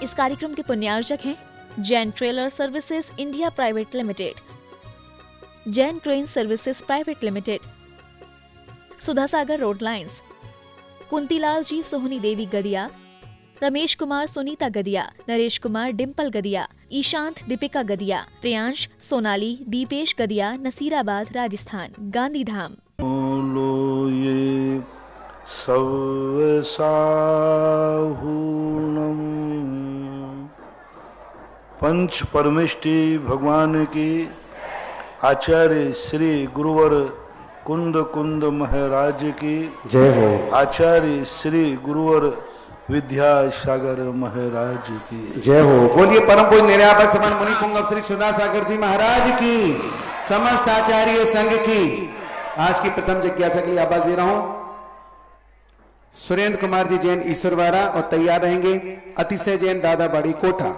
इस कार्यक्रम के पुण्यार्जक हैं Jain Trailer Services India Private Limited, Jain Crane Services Private Limited, Sudha Sagar Road Lines, Kuntilal ji Sohani Devi Gadiya, Ramesh Kumar Sunita Gadiya, Naresh Kumar Dimple Gadiya, Ishant Deepika Gadiya, Priyansh Sonali Deepesh Gadiya, Nasirabad Rajasthan, Gandhidham. बोलो ये सव साहूनम पंच परमेष्टि भगवान की आचार्य श्री गुरुवर कुंद कुंद महाराज की जय हो। आचार्य श्री गुरुवर विद्यासागर महाराज की जय हो। बोलिए परम पूज्य निर्यापक समान मुनि पुंगव श्री सुधा सागर जी महाराज की, समस्त आचार्य संघ की। आज की प्रथम जिज्ञासा के लिए आवाज दे रहा हूं सुरेंद्र कुमार जी जैन ईश्वरवाड़ा, और तैयार रहेंगे अतिशय जैन दादा बाड़ी कोठा।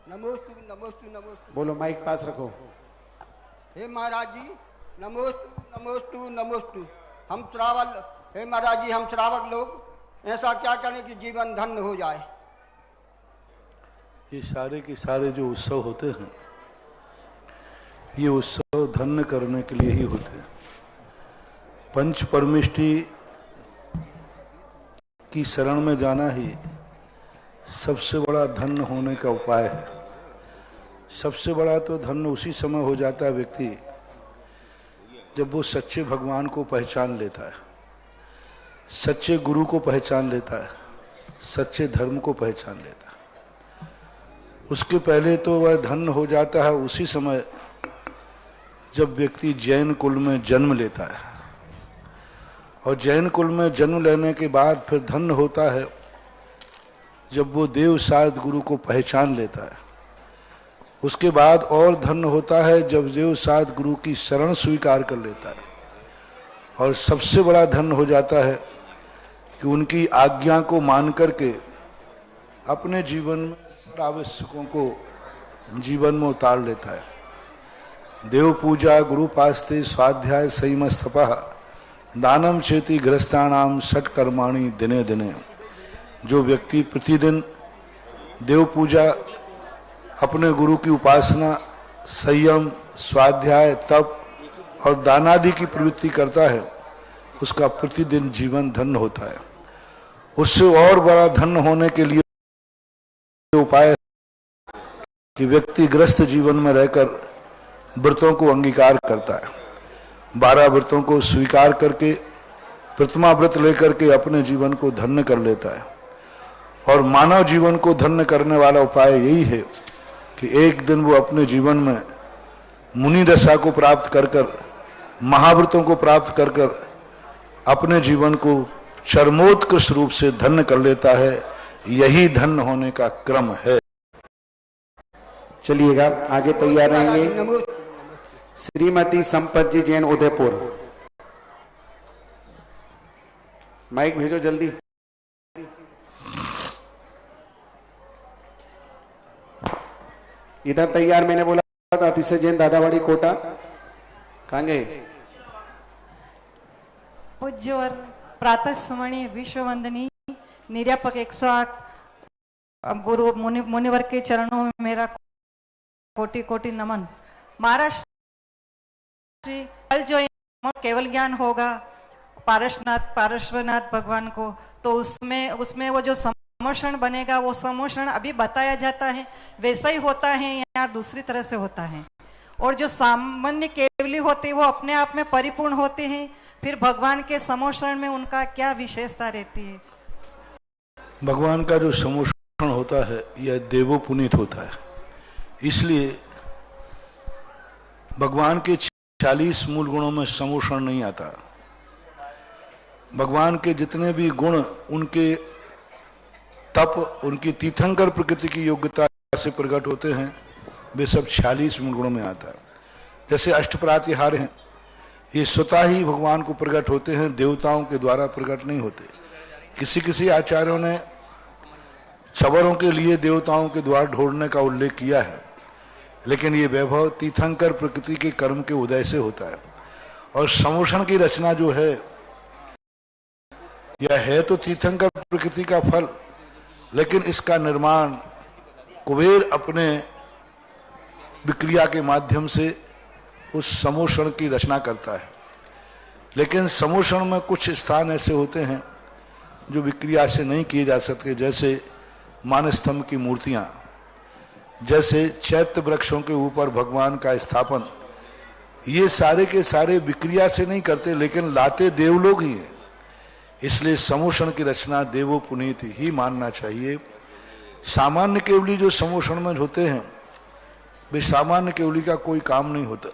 नमोस्तु नमोस्तु नमोस्तु। बोलो, माइक पास रखो। हे महाराज जी नमोस्तु नमोस्तु नमोस्तु। हम श्रावक, हे महाराज जी हम श्रावक लोग ऐसा क्या करें कि जीवन धन्य हो जाए। ये सारे के सारे जो उत्सव होते हैं, ये उत्सव धन्य करने के लिए ही होते हैं। पंच परमेष्टि की शरण में जाना ही सबसे बड़ा धन्य होने का उपाय है। सबसे बड़ा तो धन्य उसी समय हो जाता है व्यक्ति जब वो सच्चे भगवान को पहचान लेता है, सच्चे गुरु को पहचान लेता है, सच्चे धर्म को पहचान लेता है। उसके पहले तो वह धन्य हो जाता है उसी समय जब व्यक्ति जैन कुल में जन्म लेता है, और जैन कुल में जन्म लेने के बाद फिर धन्य होता है जब वो देव साध गुरु को पहचान लेता है। उसके बाद और धन्य होता है जब देव साध गुरु की शरण स्वीकार कर लेता है, और सबसे बड़ा धन्य हो जाता है कि उनकी आज्ञा को मान करके अपने जीवन में आवश्यकों को जीवन में उतार लेता है। देव पूजा गुरु पास्ते स्वाध्याय संयमस्तपः दानम चेति गृहस्थानाम षट कर्माणि दिने दिने। जो व्यक्ति प्रतिदिन देव पूजा, अपने गुरु की उपासना, संयम, स्वाध्याय, तप और दानादि की प्रवृत्ति करता है, उसका प्रतिदिन जीवन धन्य होता है। उससे और बड़ा धन्य होने के लिए उपाय है कि व्यक्ति ग्रस्त जीवन में रहकर व्रतों को अंगीकार करता है। 12 व्रतों को स्वीकार करके प्रथमा व्रत लेकर के अपने जीवन को धन्य कर लेता है। और मानव जीवन को धन्य करने वाला उपाय यही है कि एक दिन वो अपने जीवन में मुनि दशा को प्राप्त कर कर, महाव्रतों को प्राप्त कर कर अपने जीवन को चरमोत्कृष्ट रूप से धन्य कर लेता है। यही धन्य होने का क्रम है। चलिएगा आगे, तैयार रहेंगे श्रीमती संपत जी जैन उदयपुर। माइक भेजो जल्दी। इधर तैयार, मैंने बोला था अतिशय जैन दादावाड़ी कोटा। कहां गए? पूज्य और प्रातः स्मरणीय विश्व वंदनीय निर्यापक 108 गुरु मुनिवर के चरणों में मेरा कोटि कोटि नमन। महाराष्ट्र कल जो केवल ज्ञान होगा पारश्वनाथ भगवान को, तो उसमें वो जो समोषण बनेगा, वो समोषण अभी बताया जाता है वैसा ही होता है या दूसरी तरह से होता है। और जो सामान्य केवली होते हैं वो अपने आप में परिपूर्ण होते हैं, फिर भगवान के समोषण में उनका क्या विशेषता रहती है? भगवान का जो समोषण होता है यह देवोपुनीत होता है। इसलिए भगवान के 40 मूल गुणों में समोषण नहीं आता। भगवान के जितने भी गुण, उनके तप, उनकी तीर्थंकर प्रकृति की योग्यता से प्रकट होते हैं, वे सब 46 मूल गुणों में आता है। जैसे अष्टप्रातिहार हैं, ये स्वतः ही भगवान को प्रकट होते हैं, देवताओं के द्वारा प्रकट नहीं होते। किसी किसी आचार्यों ने चवरों के लिए देवताओं के द्वार ढोड़ने का उल्लेख किया है, लेकिन ये वैभव तीर्थंकर प्रकृति के कर्म के उदय से होता है। और समोषण की रचना जो है यह है तो तीर्थंकर प्रकृति का फल, लेकिन इसका निर्माण कुबेर अपने विक्रिया के माध्यम से उस समोषण की रचना करता है। लेकिन समोषण में कुछ स्थान ऐसे होते हैं जो विक्रिया से नहीं किए जा सकते, जैसे मानस्तंभ की मूर्तियां, जैसे चैत्य वृक्षों के ऊपर भगवान का स्थापन, ये सारे के सारे विक्रिया से नहीं करते, लेकिन लाते देवलोग ही हैं। इसलिए समोषण की रचना देवो पुनीत ही मानना चाहिए। सामान्य केवली जो समोषण में होते हैं वे सामान्य केवली का कोई काम नहीं होता,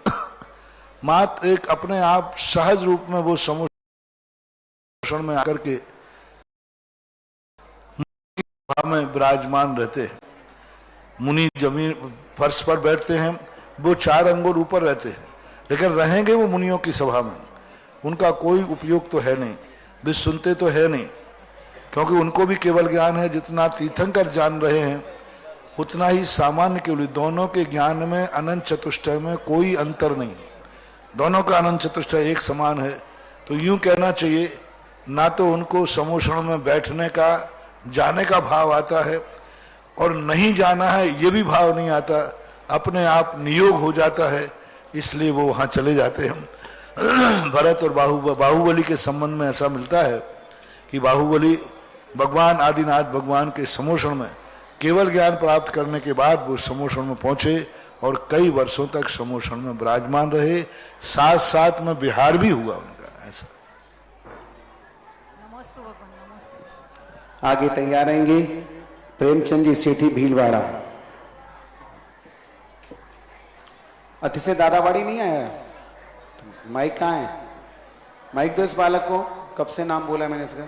मात्र एक अपने आप सहज रूप में वो समोषण में आकर के भाव में विराजमान रहते हैं। मुनि जमीन फर्श पर बैठते हैं, वो 4 अंगुल ऊपर रहते हैं, लेकिन रहेंगे वो मुनियों की सभा में, उनका कोई उपयोग तो है नहीं, वे सुनते तो है नहीं, क्योंकि उनको भी केवल ज्ञान है जितना तीर्थंकर जान रहे हैं उतना ही सामान्य केवल। दोनों के ज्ञान में अनंत चतुष्टय में कोई अंतर नहीं, दोनों का अनंत चतुष्टय एक समान है। तो यूं कहना चाहिए, ना तो उनको समोषण में बैठने का जाने का भाव आता है और नहीं जाना है ये भी भाव नहीं आता, अपने आप नियोग हो जाता है, इसलिए वो वहां चले जाते हैं। भरत और बाहुबली के संबंध में ऐसा मिलता है कि बाहुबली भगवान आदिनाथ भगवान के समोषण में केवल ज्ञान प्राप्त करने के बाद वो समोषण में पहुंचे और कई वर्षों तक समोषण में विराजमान रहे, साथ साथ में विहार भी हुआ उनका। ऐसा आगे तैयार रहेंगे प्रेमचंद जी सेठी भीलवाड़ा। अतिशय दादावाड़ी नहीं आया, माइक कहाँ है? माइक दो इस बालक को। कब से नाम बोला मैंने इसका?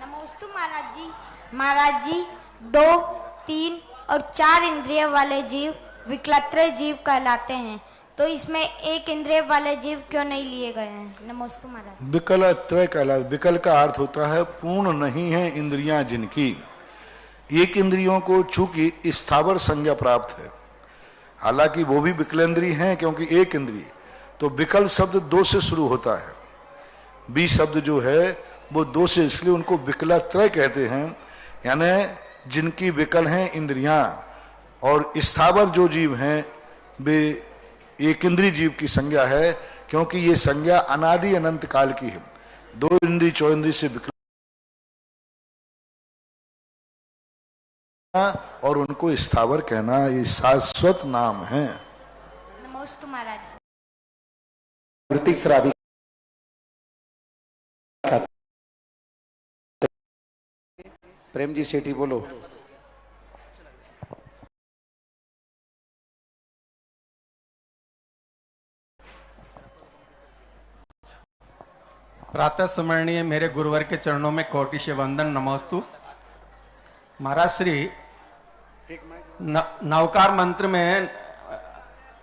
नमोस्तु महाराज जी। महाराज जी, 2, 3 और 4 इंद्रिय वाले जीव विकलत्रय जीव कहलाते हैं, तो इसमें 1 इंद्रिय वाले जीव क्यों नहीं लिए गए हैं? नमोस्तु महाराज। विकलत्रय कहला, विकल का अर्थ होता है पूर्ण नहीं है इंद्रियां जिनकी। 1 इंद्रियों को चूंकि स्थावर संज्ञा प्राप्त है, हालांकि वो भी विकलेंद्रिय हैं क्योंकि 1 इंद्रिय, तो विकल शब्द 2 से शुरू होता है, 20 शब्द जो है वो 2 से, इसलिए उनको विकलत्रय कहते हैं। यानी जिनकी विकल हैं इंद्रियां और स्थावर जो जीव हैं वे 1 इंद्रिय जीव की संज्ञा है, क्योंकि ये संज्ञा अनादि अनंत काल की है। 2 इंद्रिय 4 इंद्रिय से विकल और उनको स्थावर कहना, ये शाश्वत नाम है। नमोस्तु महाराज। तीसरा भी प्रेम जी सेठी बोलो। प्रातः स्मरणीय मेरे गुरुवर के चरणों में कोटि से वंदन। नमोस्तु महाराज श्री। नवकार मंत्र में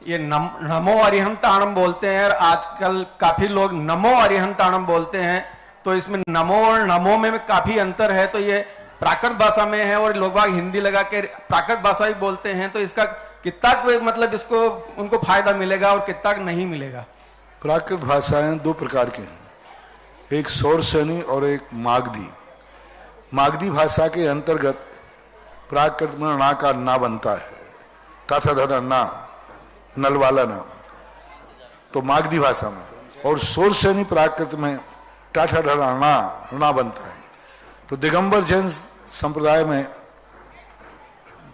ये नमो अरिहंताणम बोलते हैं और आजकल काफी लोग नमो अरिहंताणम बोलते हैं, तो इसमें नमो और नमो में काफी अंतर है। तो ये प्राकृत भाषा में है और लोग बाग हिंदी लगा के प्राकृत भाषा ही बोलते हैं, तो इसका कितना मतलब इसको उनको फायदा मिलेगा और कितना नहीं मिलेगा? प्राकृत भाषाएं 2 प्रकार की हैं, एक सौरसेनी और एक मागधी। मागधी भाषा के अंतर्गत प्राकृत में ना का ना बनता है, तथा धना ना, नल वाला ना, तो मागधी भाषा में, और सौरसेनी प्राकृत में टाठा ढला ना बनता है। तो दिगंबर जैन संप्रदाय में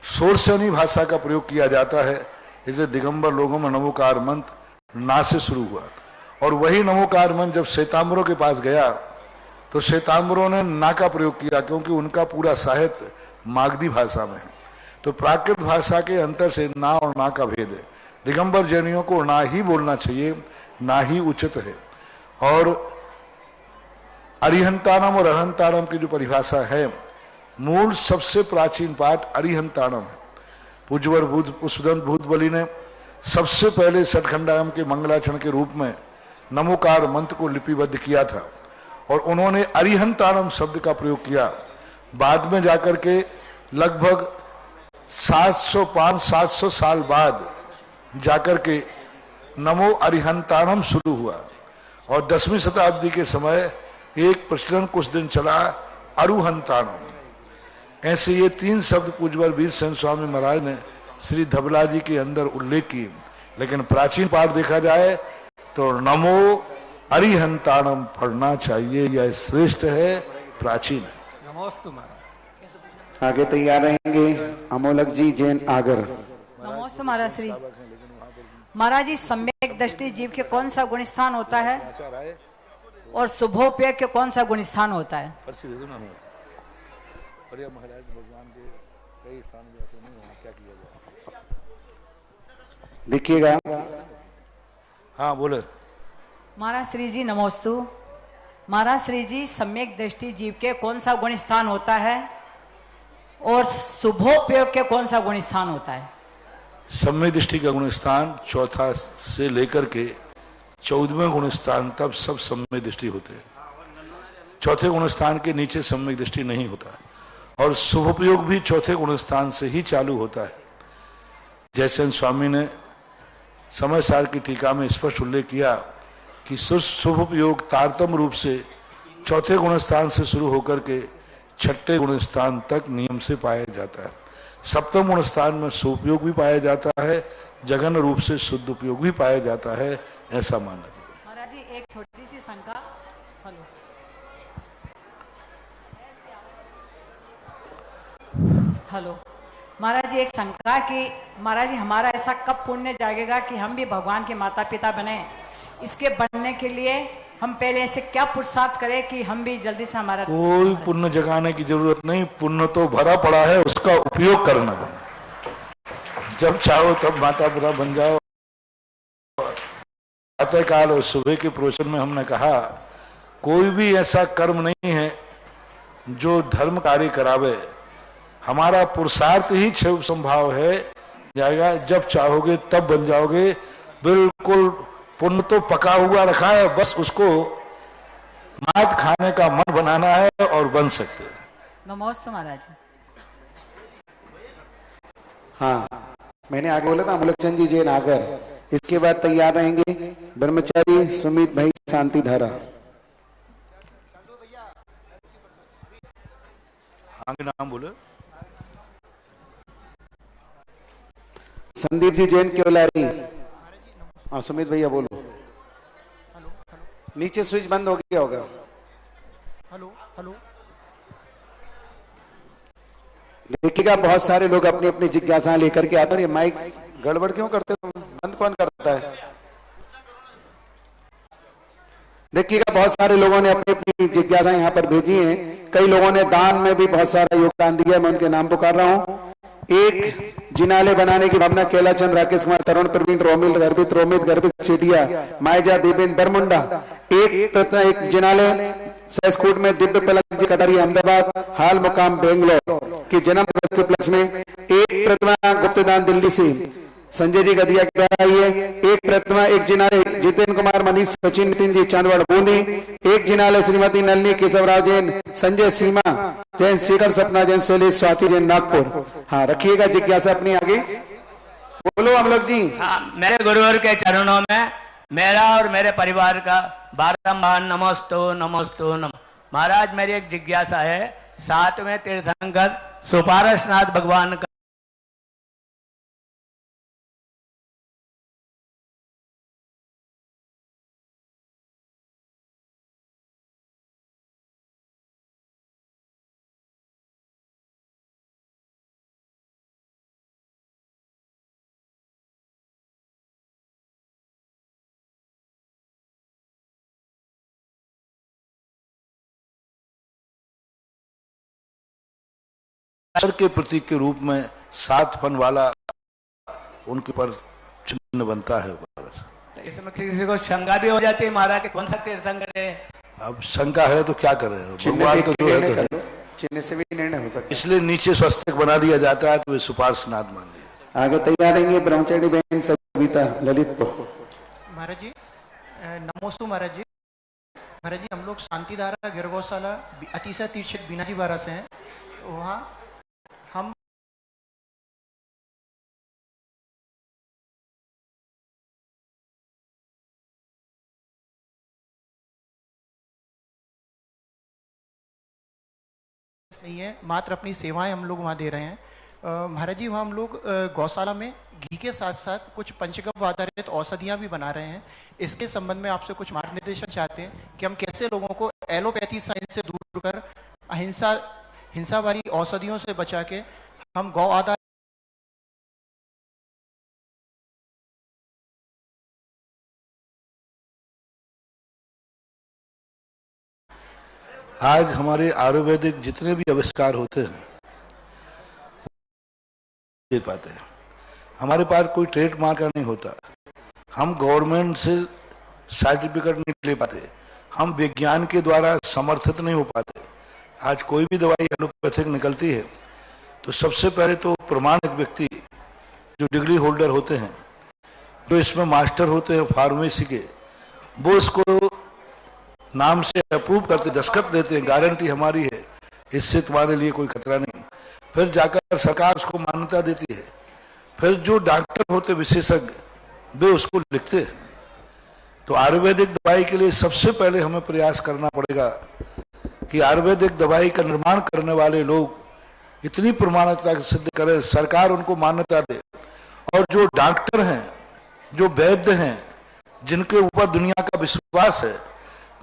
सौरसेनी भाषा का प्रयोग किया जाता है, इसलिए दिगंबर लोगों में नमोकार मंत्र ना से शुरू हुआ। और वही नमोकार मंत्र जब श्वेतांबरों के पास गया तो श्वेतांबरों ने ना का प्रयोग किया, क्योंकि उनका पूरा साहित्य मागधी भाषा में है। तो प्राकृत भाषा के अंतर से ना और ना का भेद है। दिगंबर जैनियों को ना ही बोलना चाहिए, ना ही उचित है। और अरिहंताणम और अरहंताणम की जो परिभाषा है, मूल सबसे प्राचीन पाठ अरिहंताणम है। पूज्यवर पुष्पदंत भूतबली ने सबसे पहले सठखंडायम के मंगलाचरण के रूप में नमोकार मंत्र को लिपिबद्ध किया था और उन्होंने अरिहंताणम शब्द का प्रयोग किया। बाद में जाकर के लगभग 700 साल बाद जाकर के नमो अरिहंताणम शुरू हुआ और 10वीं शताब्दी के समय एक प्रचलन कुछ दिन चला अरुहंताणम। ऐसे ये 3 शब्द पूज्यवर वीरसेन स्वामी महाराज ने श्री धबला जी के अंदर उल्लेख किए, लेकिन प्राचीन पाठ देखा जाए तो नमो अरिहंताणम पढ़ना चाहिए। यह श्रेष्ठ है, प्राचीन है। नमोस्तु महाराज। आगे तैयार रहेंगे अमोलक जी जैन आगर। नमोस्तु महाराज श्री। महाराज जी, सम्यक दृष्टि जीव के कौन सा गुण स्थान होता है और शुभोपय के कौन सा गुण स्थान होता है? महाराज भगवान के कई स्थान में ऐसे नहीं, वहां क्या किया जाए देखिएगा। हाँ बोले। महाराज श्री जी नमोस्तु। महाराज श्री जी, सम्यक दृष्टि जीव के कौन सा गुण स्थान होता है और शुभोपयोग के कौन सा गुण स्थान होता है? सम्यक दृष्टि का गुण स्थान चौथा से लेकर के 14वें गुण स्थान तक सब सम्यक दृष्टि होते हैं। चौथे गुण स्थान के नीचे सम्यक दृष्टि नहीं होता, और शुभोपयोग भी चौथे गुण स्थान से ही चालू होता है। जयसेन स्वामी ने समय सार की टीका में स्पष्ट उल्लेख किया कि शुभोपयोग तारतम्य रूप से चौथे गुण स्थान से शुरू होकर के 6ठे गुण स्थान तक नियम से पाया जाता है। सप्तम गुण स्थान में शुभोपयोग भी पाया जाता है, जघन्य रूप से शुद्ध उपयोग भी पाया जाता है, ऐसा मानना है। महाराज जी, एक छोटी सी शंका। हेलो हेलो महाराज जी, एक शंका कि महाराज जी, हमारा ऐसा कब पुण्य जागेगा कि हम भी भगवान के माता पिता बने? इसके बनने के लिए हम पहले ऐसे क्या पुरुषार्थ करें कि हम भी जल्दी से हमारा? कोई पुण्य जगाने की जरूरत नहीं, पुण्य तो भरा पड़ा है, उसका उपयोग करना है। जब चाहो तब माता पिता बन जाओ। प्रातः काल और सुबह के प्रवचन में हमने कहा, कोई भी ऐसा कर्म नहीं है जो धर्म कार्य करावे। हमारा पुरुषार्थ ही संभाव है जाएगा, जब चाहोगे तब बन जाओगे। बिल्कुल पुण्य तो पका हुआ रखा है, बस उसको मात खाने का मन बनाना है और बन सकते हैं। नमोस्तु महाराज। हाँ, मैंने आगे बोला था अमोलक चंद जी जैन आगर। इसके बाद तैयार रहेंगे ब्रह्मचारी सुमित भाई शांति धारा। आगे नाम बोले। संदीप जी जैन केवलारी। हाँ सुमित भैया बोलो। नीचे स्विच बंद हो गया होगा। Hello hello. देखिएगा, बहुत सारे लोग अपनी अपनी जिज्ञासा लेकर के आते हैं। ये माइक गड़बड़ क्यों करते हो? बंद कौन करता है? देखिएगा, बहुत सारे लोगों ने अपनी अपनी जिज्ञासा यहाँ पर भेजी हैं। कई लोगों ने दान में भी बहुत सारा योगदान दिया, मैं उनके नाम पुकार रहा हूँ। एक जिनाले बनाने की भावना कैला चंद, राकेश कुमार, तरुण, प्रवीण, रोमिल, गर्भित, रोमित, गर्भित, सेठिया, मायजा, देवेंद्र, बरमुंडा। एक जिनाले सैसकूट में दिव्य पलक जी कटारी अहमदाबाद, हाल मुकाम बेंगलोर की जन्म दिवस के उपलक्ष्य में। एक प्रतिमा गुप्तदान दिल्ली से संजय जी गदिया की आई है। एक प्रतिमा, एक जिनाले जितेंद्र कुमार, मनीष, सचिन, नितिन जी चांदवाड़ बूंदी। एक जिनाले श्रीमती नलिनी, केशवराव जैन, संजय, सीमा जैन, शेखर, सपना जैन, शैलेश, स्वाति जैन, नागपुर। हाँ, रखिएगा जिज्ञासा अपनी आगे। बोलो हम लोग जी। हाँ, मेरे गुरुवर के चरणों में मेरा और मेरे परिवार का बारंबार नमोस्तु नमोस्तु नमो। महाराज, मेरी एक जिज्ञासा है। 7वें तीर्थंकर सुपारसनाथ भगवान का के प्रतीक के रूप में 7 फन वाला उनके ऊपर चिन्ह बनता है। इसमें किसी को शंका भी हो जाती है महाराज कि कौन सा तीर्थंकर है। अब शंका है तो क्या करें, भगवान तो जो है तो है। चिन्ह से भी निर्णय हो सकता है, इसलिए नीचे स्वस्तिक बना दिया जाता है, तो वे सुपार्श्वनाथ मान लिया। आगे तैयार रहेंगे ब्रह्मचारी बहन सविता ललितपुर। महाराज जी नमोस्तु महाराज जी। महाराज जी, हम लोग शांतिधारा गिर गौशाला अतिशय तीर्थ बीनाजी बारा से हैं। वहाँ हम नहीं है, मात्र अपनी सेवाएं हम लोग वहाँ दे रहे हैं। महाराज जी, वहाँ हम लोग गौशाला में घी के साथ साथ कुछ पंचगव्य आधारित औषधियाँ भी बना रहे हैं। इसके संबंध में आपसे कुछ मार्गदर्शन चाहते हैं कि हम कैसे लोगों को एलोपैथी साइंस से दूर कर हिंसा वाली औषधियों से बचा के हम गौ आधार आज हमारे आयुर्वेदिक जितने भी आविष्कार होते हैं दे पाते हैं। हमारे पास कोई ट्रेडमार्क नहीं होता, हम गवर्नमेंट से सर्टिफिकेट नहीं ले पाते, हम विज्ञान के द्वारा समर्थित नहीं हो पाते। आज कोई भी दवाई एलोपैथिक निकलती है तो सबसे पहले तो प्रमाणित व्यक्ति जो डिग्री होल्डर होते हैं, जो इसमें मास्टर होते हैं फार्मेसी के, वो इसको नाम से अप्रूव करते, दस्तखत देते हैं, गारंटी हमारी है, इससे तुम्हारे लिए कोई खतरा नहीं। फिर जाकर सरकार उसको मान्यता देती है। फिर जो डॉक्टर होते विशेषज्ञ, वे उसको लिखते हैं। तो आयुर्वेदिक दवाई के लिए सबसे पहले हमें प्रयास करना पड़ेगा कि आयुर्वेदिक दवाई का निर्माण करने वाले लोग इतनी प्रमाणिकता सिद्ध करें, सरकार उनको मान्यता दे। और जो डॉक्टर हैं, जो वैद्य हैं, जिनके ऊपर दुनिया का विश्वास है,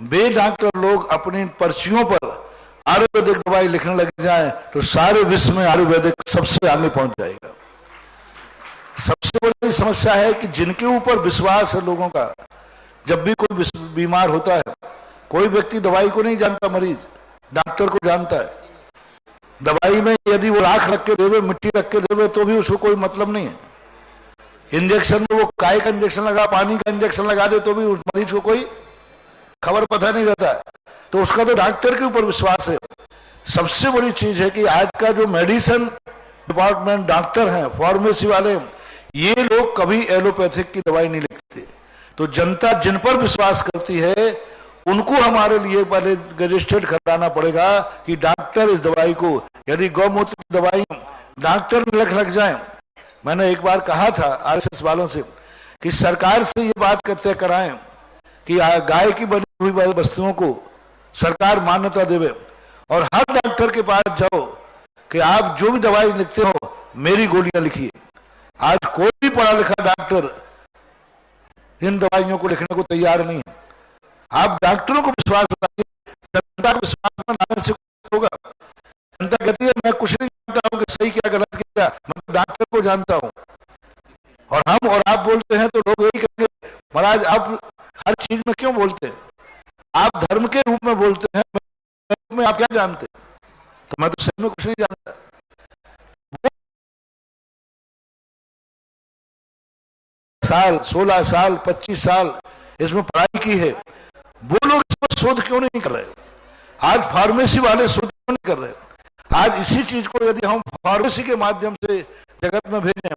वे डॉक्टर लोग अपनी पर्चियों पर आयुर्वेदिक दवाई लिखने लग जाएं तो सारे विश्व में आयुर्वेदिक सबसे आगे पहुंच जाएगा। सबसे बड़ी समस्या है कि जिनके ऊपर विश्वास है लोगों का, जब भी कोई बीमार होता है, कोई व्यक्ति दवाई को नहीं जानता, मरीज डॉक्टर को जानता है। दवाई में यदि वो राख रख के देवे, मिट्टी रख के देवे, तो भी उसको कोई मतलब नहीं है। इंजेक्शन में वो काय का इंजेक्शन लगा, पानी का इंजेक्शन लगा दे, तो भी उस मरीज को कोई खबर पता नहीं रहता है। तो उसका तो डॉक्टर के ऊपर विश्वास है। सबसे बड़ी चीज है कि आज का जो मेडिसिन डिपार्टमेंट डॉक्टर हैं, फार्मेसी वाले, ये लोग कभी एलोपैथिक की दवाई नहीं लिखते। तो जनता जिन पर विश्वास करती है उनको हमारे लिए पहले रजिस्टर्ड कराना पड़ेगा कि डॉक्टर इस दवाई को, यदि गौमूत्र की दवाई डॉक्टर में लग जाए। मैंने एक बार कहा था आरएसएस वालों से कि सरकार से ये बात तय कराएं कि गाय की बनी हुई वस्तुओं को सरकार मान्यता देवे, और हर डॉक्टर के पास जाओ कि आप जो भी दवाई लिखते हो मेरी गोलियां लिखिए। आज कोई भी पढ़ा लिखा डॉक्टर इन दवाइयों को लिखने को तैयार नहीं है। आप डॉक्टरों को विश्वास बनाइए, जनता को विश्वास बनाने से होगा। जनता कहती है मैं कुछ नहीं जानता हूं कि सही क्या गलत क्या, मैं डॉक्टर को जानता हूं। और हम और आप बोलते हैं तो लोग यही कहेंगे महाराज आप हर चीज में क्यों बोलते हैं, आप धर्म के रूप में बोलते हैं, में आप क्या जानते? तो मैं तो सही में कुछ नहीं जानता। 16 साल 25 साल इसमें पढ़ाई की है, वो लोग इस पर शोध क्यों नहीं कर रहे? आज फार्मेसी वाले शोध क्यों नहीं कर रहे? आज इसी चीज को यदि हम फार्मेसी के माध्यम से जगत में भेजें,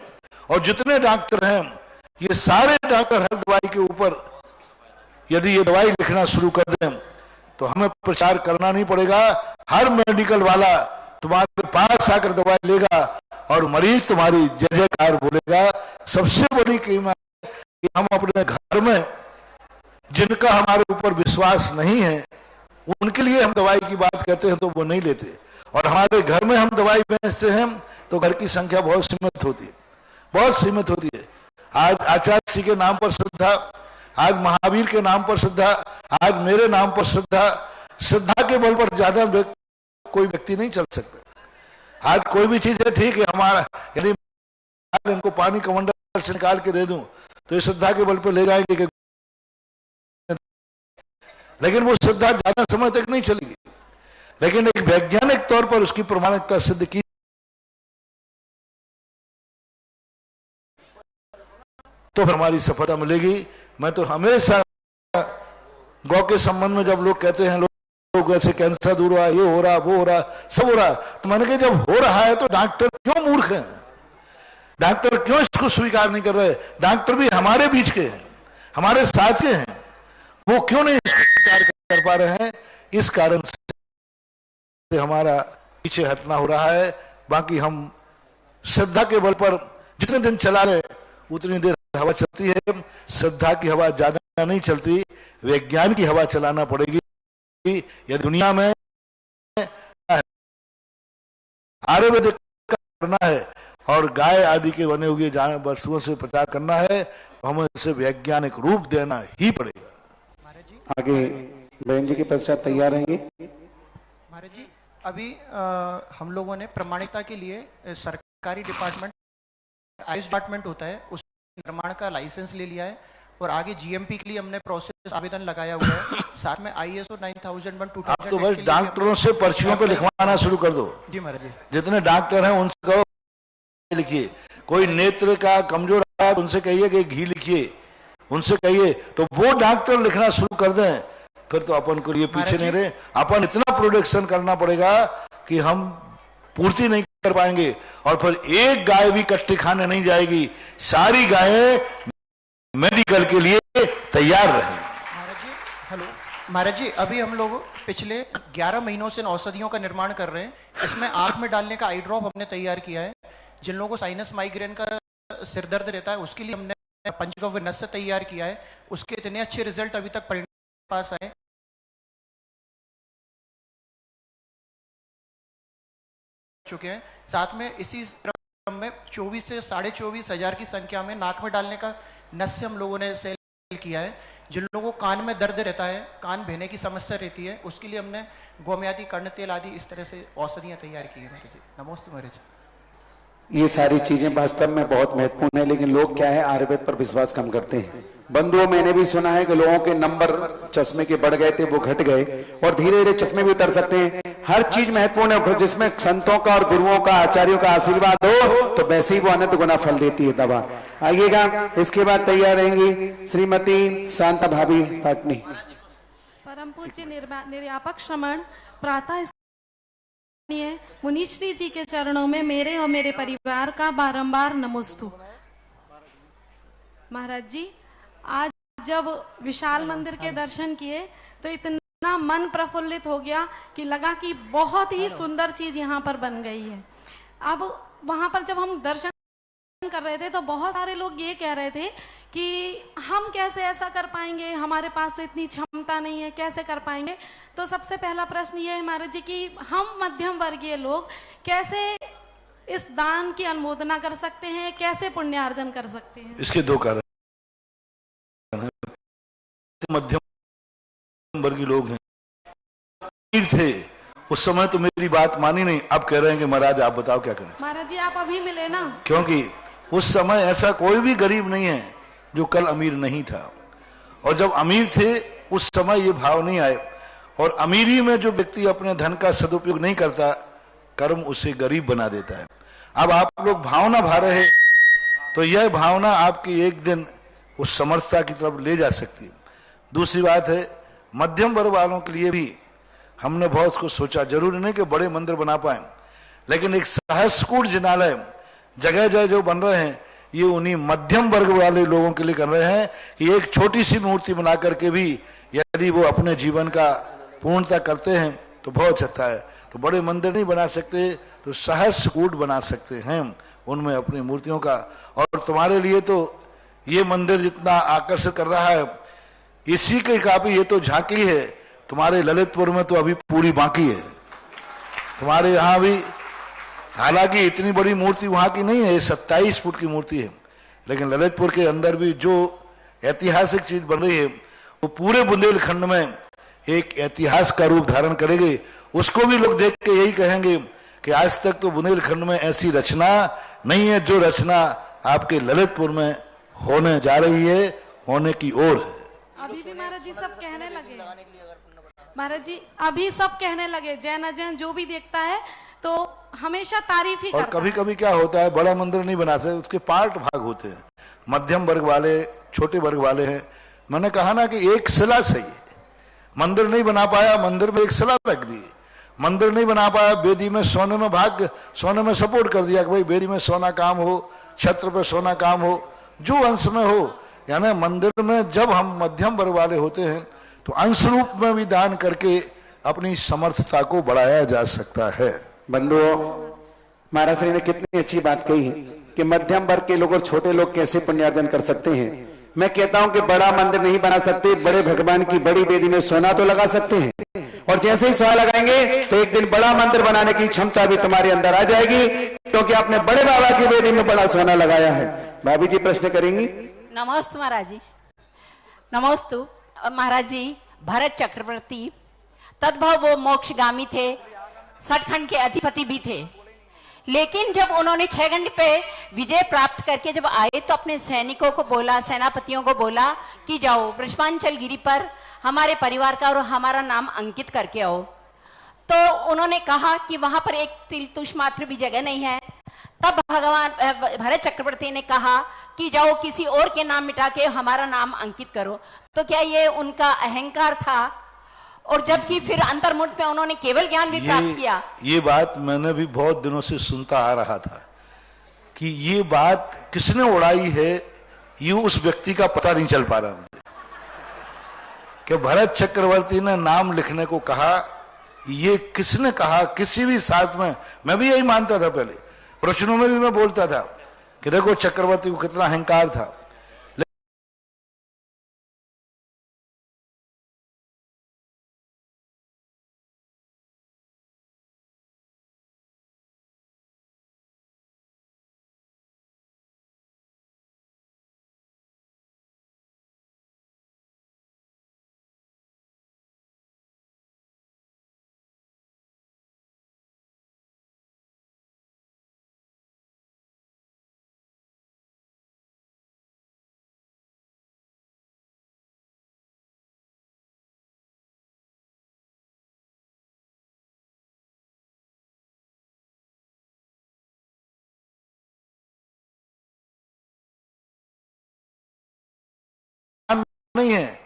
और जितने डॉक्टर हैं ये सारे डॉक्टर हर दवाई के ऊपर यदि ये दवाई लिखना शुरू कर दें तो हमें प्रचार करना नहीं पड़ेगा। हर मेडिकल वाला तुम्हारे पास आकर दवाई लेगा और मरीज तुम्हारी जय जयकार बोलेगा। सबसे बड़ी कीमत है कि हम अपने घर में जिनका हमारे ऊपर विश्वास नहीं है उनके लिए हम दवाई की बात कहते हैं तो वो नहीं लेते, और हमारे घर में हम दवाई बेचते हैं तो घर की संख्या बहुत सीमित होती है, बहुत सीमित होती है। आज आचार्य जी के नाम पर श्रद्धा, आज महावीर के नाम पर श्रद्धा, आज मेरे नाम पर श्रद्धा। श्रद्धा के बल पर ज्यादा कोई व्यक्ति नहीं चल सकता। आज कोई भी चीज है ठीक है, हमारा यदि इनको पानी कमंडल से निकाल के दे दूं तो ये श्रद्धा के बल पर ले जाएंगे कि, लेकिन वो श्रद्धा ज्यादा समय तक नहीं चलेगी। लेकिन एक वैज्ञानिक तौर पर उसकी प्रमाणिकता सिद्ध की तो फिर हमारी सफलता मिलेगी। मैं तो हमेशा गौ के संबंध में जब लोग कहते हैं लोग ऐसे कैंसर दूर हुआ, ये हो रहा, वो हो रहा, सब हो रहा, तो मैंने कहा जब हो रहा है तो डॉक्टर क्यों मूर्ख हैं? डॉक्टर क्यों इसको स्वीकार नहीं कर रहे? डॉक्टर भी हमारे बीच के हैं, हमारे साथ के हैं, वो क्यों नहीं इसको स्वीकार कर पा रहे हैं? इस कारण से हमारा पीछे हटना हो रहा है। बाकी हम श्रद्धा के बल पर जितने दिन चला रहे उतनी देर हवा चलती है। श्रद्धा की हवा ज्यादा नहीं चलती, विज्ञान की हवा चलाना पड़ेगी। यदि दुनिया में आयुर्वेदिक करना है और गाय आदि के बने हुए वस्तुओं से प्रचार करना है, तो हमें इसे वैज्ञानिक रूप देना ही पड़ेगा। आगे बहन जी के पश्चात तैयार रहेंगे। महाराज जी अभी हम लोगों ने प्रमाणिकता के लिए सरकारी डिपार्टमेंट आयुष डिपार्टमेंट होता है उस निर्माण का लाइसेंस ले लिया है और आगे जीएमपी के लिए हमने प्रोसेस आवेदन लगाया हुआ है। साथ में ISO 9001 आप तो बस डॉक्टरों से पर्चियों पे लिखवाना शुरू कर दो। जी महाराज जी, जितने डॉक्टर हैं उनसे कहो लिखिए, कोई नेत्र का कमजोर है उनसे कहिए कि घी लिखिए, उनसे कहिए, तो वो डॉक्टर लिखना शुरू कर दें, फिर तो अपन को ये पीछे नहीं रहे। अपन इतना प्रोडक्शन करना पड़ेगा कि हम पूर्ति नहीं कर पाएंगे और फिर एक गाय भी कट्टे खाने नहीं जाएगी, सारी गायें मेडिकल के लिए तैयार रहे। महाराज जी हेलो, महाराज जी अभी हम लोग पिछले 11 महीनों से औषधियों का निर्माण कर रहे हैं। इसमें आंख में डालने का आई ड्रॉप हमने तैयार किया है। जिन लोगों को साइनस माइग्रेन का सिर दर्द रहता है उसके लिए हमने पंचगव्य नस्य तैयार किया है। उसके इतने अच्छे रिजल्ट अभी तक परिणाम पास आए चुके हैं। साथ में इसी क्रम में 24 से 24,500 की संख्या में नाक में डालने का नस्य हम लोगों ने सेल किया है। जिन लोगों को कान में दर्द रहता है, कान बहने की समस्या रहती है, उसके लिए हमने गोमयादी, कर्ण तेल आदि इस तरह से औषधियां तैयार की है। नमस्ते महाराज। ये सारी चीजें वास्तव में बहुत महत्वपूर्ण है, लेकिन लोग क्या है आयुर्वेद पर विश्वास कम करते हैं। बंधुओं मैंने भी सुना है कि लोगों के नंबर चश्मे के बढ़ गए थे, वो घट गए और धीरे धीरे चश्मे भी उतर सकते हैं। हर चीज महत्वपूर्ण है, जिसमें संतों का और गुरुओं का, आचार्यों का आशीर्वाद हो तो वैसे ही वो अनंत गुना फल देती है दवा। आइएगा, इसके बाद तैयार रहेंगी श्रीमती शांता भाभी पाटनी। परम पूज्य निर्यापक श्रमण प्रातः मुनिश्री जी के चरणों में मेरे और मेरे परिवार का बारंबार नमोस्तु। महाराज जी आज जब विशाल मंदिर के दर्शन किए तो इतना मन प्रफुल्लित हो गया कि लगा कि बहुत ही सुंदर चीज यहाँ पर बन गई है। अब वहां पर जब हम दर्शन कर रहे थे तो बहुत सारे लोग ये कह रहे थे कि हम कैसे ऐसा कर पाएंगे, हमारे पास तो इतनी क्षमता नहीं है, कैसे कर पाएंगे। तो सबसे पहला प्रश्न ये है महाराज जी कि हम मध्यम वर्गीय लोग कैसे इस दान की अनुमोदना कर सकते हैं, कैसे पुण्यार्जन कर सकते हैं? इसके दो कारण हैं। मध्यम वर्गीय लोग हैं, थे उस समय तो मेरी बात मानी नहीं, अब कह रहे हैं कि महाराज आप बताओ क्या करें। महाराज जी आप अभी मिले ना, क्योंकि उस समय ऐसा कोई भी गरीब नहीं है जो कल अमीर नहीं था, और जब अमीर थे उस समय ये भाव नहीं आए। और अमीरी में जो व्यक्ति अपने धन का सदुपयोग नहीं करता, कर्म उसे गरीब बना देता है। अब आप लोग भावना भा रहे हैं तो यह भावना आपकी एक दिन उस समर्थता की तरफ ले जा सकती है। दूसरी बात है, मध्यम वर्ग वालों के लिए भी हमने बहुत कुछ सोचा। जरूरी नहीं कि बड़े मंदिर बना पाए, लेकिन एक सहस्कूट जिनालय जगह जगह जो बन रहे हैं ये उन्हीं मध्यम वर्ग वाले लोगों के लिए कर रहे हैं कि एक छोटी सी मूर्ति बना करके भी यदि वो अपने जीवन का पूर्णता करते हैं तो बहुत अच्छा है। तो बड़े मंदिर नहीं बना सकते तो सहस्कूट बना सकते हैं उनमें अपनी मूर्तियों का। और तुम्हारे लिए तो ये मंदिर जितना आकर्षित कर रहा है, इसी के काफी ये तो झांकी है। तुम्हारे ललितपुर में तो अभी पूरी बाकी है, तुम्हारे यहाँ भी, हालांकि इतनी बड़ी मूर्ति वहां की नहीं है, 27 फुट की मूर्ति है, लेकिन ललितपुर के अंदर भी जो ऐतिहासिक चीज बन रही है वो पूरे बुंदेलखंड में एक इतिहास का रूप धारण करेगी। उसको भी लोग देख के यही कहेंगे कि आज तक तो बुंदेलखंड में ऐसी रचना नहीं है जो रचना आपके ललितपुर में होने जा रही है, होने की ओर है। अभी भी महाराज जी सब कहने लगे, महाराज जी अभी सब कहने लगे, जैन अजैन जो भी देखता है तो हमेशा तारीफ ही और करता कभी कभी क्या होता है, बड़ा मंदिर नहीं बना सकते, उसके पार्ट भाग होते हैं। मध्यम वर्ग वाले, छोटे वर्ग वाले हैं। मैंने कहा ना कि एक शिला सही है, मंदिर नहीं बना पाया, मंदिर में एक शिला रख दी। मंदिर नहीं बना पाया, बेदी में सोने में भाग, सोने में सपोर्ट कर दिया कि भाई बेदी में सोना काम हो, छत्र पे सोना काम हो, जो अंश में हो। यानी मंदिर में जब हम मध्यम वर्ग वाले होते हैं तो अंश रूप में भी दान करके अपनी समर्थता को बढ़ाया जा सकता है। बंधुओं, महाराज श्री ने कितनी अच्छी बात कही है कि मध्यम वर्ग के लोग और छोटे लोग कैसे पुण्यार्जन कर सकते हैं। मैं कहता हूं कि बड़ा मंदिर नहीं बना सकते, बड़े भगवान की बड़ी वेदी में सोना तो लगा सकते हैं, और जैसे ही सवाल लगाएंगे तो एक दिन बड़ा मंदिर बनाने की क्षमता भी तुम्हारे अंदर आ जाएगी, क्योंकि आपने बड़े बाबा की वेदी में बड़ा सोना लगाया है। भाभी जी प्रश्न करेंगी। नमस्ते महाराज जी। नमस्तु महाराज जी। भरत चक्रवर्ती तद्भव वो मोक्षगामी थे, सतखंड के अधिपति भी थे, लेकिन जब उन्होंने 6 घंटे पे विजय प्राप्त करके जब आए तो अपने सैनिकों को बोला, सेनापतियों को बोला कि जाओ वृषभांचल गिरी पर हमारे परिवार का और हमारा नाम अंकित करके आओ। तो उन्होंने कहा कि वहां पर एक तिल तुष मात्र भी जगह नहीं है। तब भगवान भरत चक्रवर्ती ने कहा कि जाओ किसी और के नाम मिटा के हमारा नाम अंकित करो। तो क्या ये उनका अहंकार था? और जबकि फिर अंतर्मुख में उन्होंने केवल ज्ञान भी प्राप्त किया। ये बात मैंने भी बहुत दिनों से सुनता आ रहा था कि ये बात किसने उड़ाई है, ये उस व्यक्ति का पता नहीं चल पा रहा मुझे कि भरत चक्रवर्ती ने नाम लिखने को कहा। ये किसने कहा? किसी भी साथ में मैं भी यही मानता था, पहले प्रश्नों में भी मैं बोलता था कि देखो चक्रवर्ती को कितना अहंकार था। नहीं है,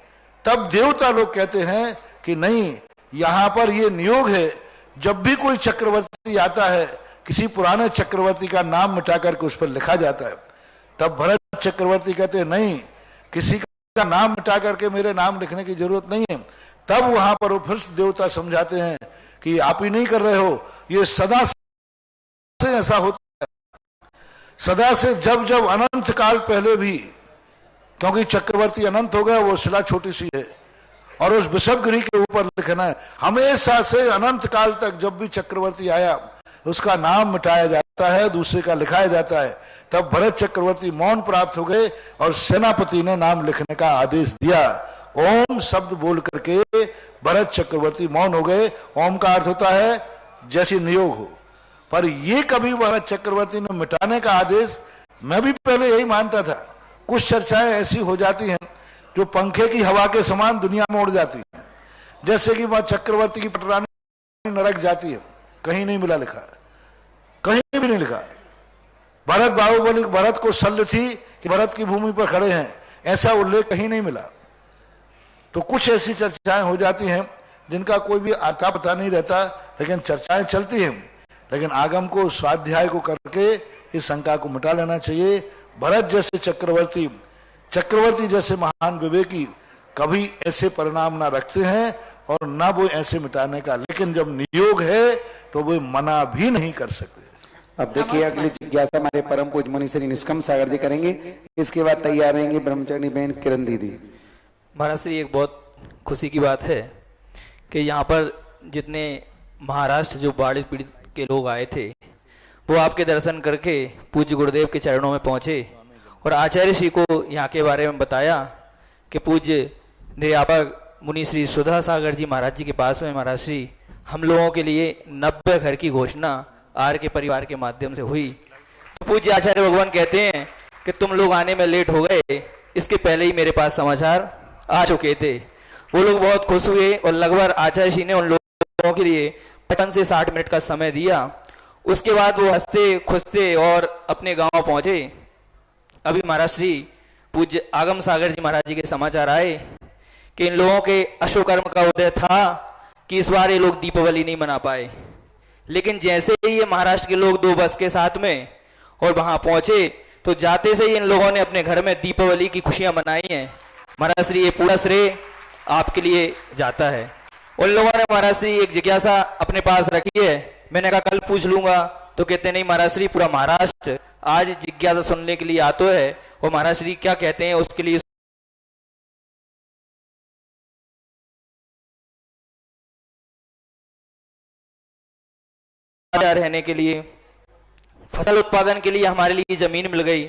तब देवता लोग कहते हैं कि नहीं, यहां पर ये नियोग है, जब भी कोई चक्रवर्ती आता है किसी पुराने चक्रवर्ती का नाम मिटा करके उस पर लिखा जाता है। तब भरत चक्रवर्ती कहते हैं नहीं, किसी का नाम मिटा करके मेरे नाम लिखने की जरूरत नहीं है। तब वहां पर फिर देवता समझाते हैं कि आप ही नहीं कर रहे हो, ये सदा से ऐसा होता है, सदा से जब जब अनंत काल पहले भी, क्योंकि चक्रवर्ती अनंत हो गया, वो शिला छोटी सी है और उस विषभगिरी के ऊपर लिखना है। हमेशा से अनंत काल तक जब भी चक्रवर्ती आया उसका नाम मिटाया जाता है, दूसरे का लिखाया जाता है। तब भरत चक्रवर्ती मौन प्राप्त हो गए और सेनापति ने नाम लिखने का आदेश दिया। ओम शब्द बोल करके भरत चक्रवर्ती मौन हो गए। ओम का अर्थ होता है जैसे नियोग हो, पर ये कभी भरत चक्रवर्ती ने मिटाने का आदेश, मैं भी पहले यही मानता था। कुछ चर्चाएं ऐसी हो जाती हैं जो पंखे की हवा के समान दुनिया में उड़ जाती है। जैसे कि वहां चक्रवर्ती की पटरानी नरक जाती है, कहीं नहीं मिला लिखा, कहीं भी नहीं लिखा। भरत बाहुबली, भरत को शल्य थी कि भरत की भूमि पर खड़े हैं, ऐसा उल्लेख कहीं नहीं मिला। तो कुछ ऐसी चर्चाएं हो जाती हैं जिनका कोई भी आता पता नहीं रहता, लेकिन चर्चाएं चलती हैं। लेकिन आगम को, स्वाध्याय को करके इस शंका को मिटा लेना चाहिए। भरत जैसे चक्रवर्ती जैसे महान विवेकी कभी ऐसे परिणाम ना रखते हैं और ना वो ऐसे मिटाने का, लेकिन जब नियोग है तो वो मना भी नहीं कर सकते। अब देखिए अगली जिज्ञासा हमारे परम पूज्य मुनि श्री निष्कम सागर जी करेंगे। इसके बाद तैयार रहेंगे ब्रह्मचारिणी बहन किरण दीदी। महाराज श्री, एक बहुत खुशी की बात है कि यहाँ पर जितने महाराष्ट्र जो बाढ़ पीड़ित के लोग आए थे वो आपके दर्शन करके पूज्य गुरुदेव के चरणों में पहुंचे और आचार्य श्री को यहाँ के बारे में बताया कि पूज्य निर्यापक मुनि श्री सुधा सागर जी महाराज जी के पास में महाराज श्री हम लोगों के लिए 90 घर की घोषणा आर के परिवार के माध्यम से हुई। तो पूज्य आचार्य भगवान कहते हैं कि तुम लोग आने में लेट हो गए, इसके पहले ही मेरे पास समाचार आ चुके थे। वो लोग बहुत खुश हुए और लगभग आचार्य श्री ने उन लोगों के लिए 55 से 60 मिनट का समय दिया। उसके बाद वो हंसते खुशते और अपने गांव पहुंचे। अभी महाराज श्री पूज्य आगम सागर जी महाराज जी के समाचार आए कि इन लोगों के अशोकर्म का उदय था कि इस बार ये लोग दीपावली नहीं मना पाए, लेकिन जैसे ही ये महाराष्ट्र के लोग 2 बस के साथ में और वहां पहुंचे तो जाते से ही इन लोगों ने अपने घर में दीपावली की खुशियां मनाई हैं। महाराज श्री ये पूरा श्रेय आपके लिए जाता है। उन लोगों ने महाराज श्री एक जिज्ञासा अपने पास रखी है, मैंने कहा कल पूछ लूंगा, तो कहते नहीं महाराज श्री पूरा महाराष्ट्र आज जिज्ञासा सुनने के लिए आता है और महाराज श्री क्या कहते हैं उसके लिए रहने के लिए, फसल उत्पादन के लिए हमारे लिए जमीन मिल गई,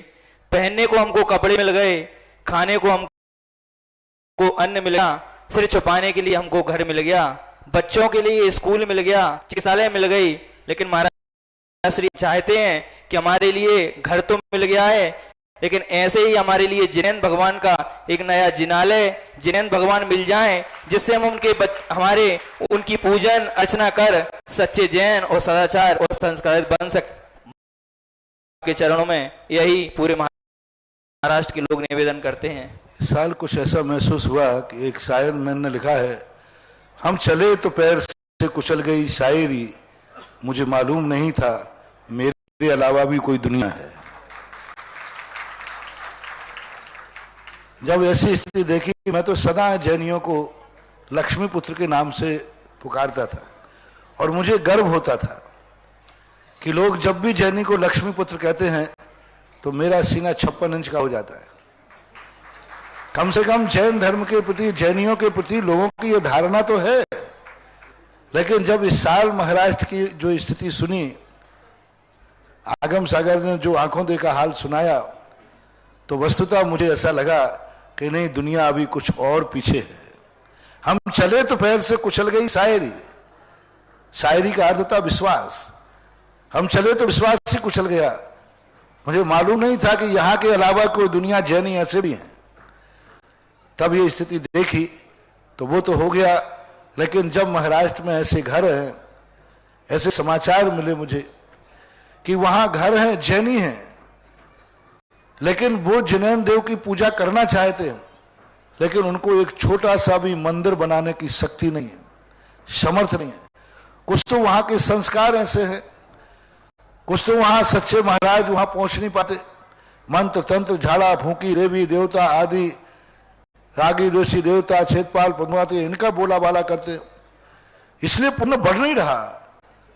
पहनने को हमको कपड़े मिल गए, खाने को हमको अन्न मिल गया, सिर छुपाने के लिए हमको घर मिल गया, बच्चों के लिए स्कूल मिल गया, चिकित्सालय मिल गई। लेकिन महाराज श्री चाहते हैं कि हमारे लिए घर तो मिल गया है, लेकिन ऐसे ही हमारे लिए जिनेंद्र भगवान का एक नया जिनालय, जिनेंद्र भगवान मिल जाएं, जिससे हम हमारे उनकी पूजन अर्चना कर सच्चे जैन और सदाचार और संस्कारित बन सके। के चरणों में यही पूरे महाराष्ट्र के लोग निवेदन करते हैं। इस साल कुछ ऐसा महसूस हुआ कि एक शायर मैंने लिखा है, हम चले तो पैर से कुचल गई शायरी, मुझे मालूम नहीं था मेरे अलावा भी कोई दुनिया है। जब ऐसी स्थिति देखी, मैं तो सदा जैनियों को लक्ष्मी पुत्र के नाम से पुकारता था और मुझे गर्व होता था कि लोग जब भी जैनी को लक्ष्मी पुत्र कहते हैं तो मेरा सीना 56 इंच का हो जाता है। कम से कम जैन धर्म के प्रति, जैनियों के प्रति लोगों की यह धारणा तो है। लेकिन जब इस साल महाराष्ट्र की जो स्थिति सुनी, आगम सागर ने जो आंखों देखा हाल सुनाया, तो वस्तुतः मुझे ऐसा लगा कि नहीं, दुनिया अभी कुछ और पीछे है। हम चले तो पैर से कुचल गई शायरी, शायरी का अर्थ होता विश्वास। हम चले तो विश्वास से कुचल गया। मुझे मालूम नहीं था कि यहाँ के अलावा कोई दुनिया जैनी ऐसे भी हैं। तब ये स्थिति देखी तो वो तो हो गया, लेकिन जब महाराष्ट्र में ऐसे घर हैं, ऐसे समाचार मिले मुझे कि वहां घर हैं, जैनी हैं, लेकिन वो जिनेंद्र देव की पूजा करना चाहते हैं, लेकिन उनको एक छोटा सा भी मंदिर बनाने की शक्ति नहीं है, समर्थ नहीं है। कुछ तो वहां के संस्कार ऐसे हैं, कुछ तो वहां सच्चे महाराज वहां पहुंच नहीं पाते। मंत्र तंत्र झाड़ा फूंकी देवी देवता आदि रागी ऋषि देवता छेदपाल पद्मावती इनका बोला बाला करते, इसलिए पुण्य बढ़ नहीं रहा।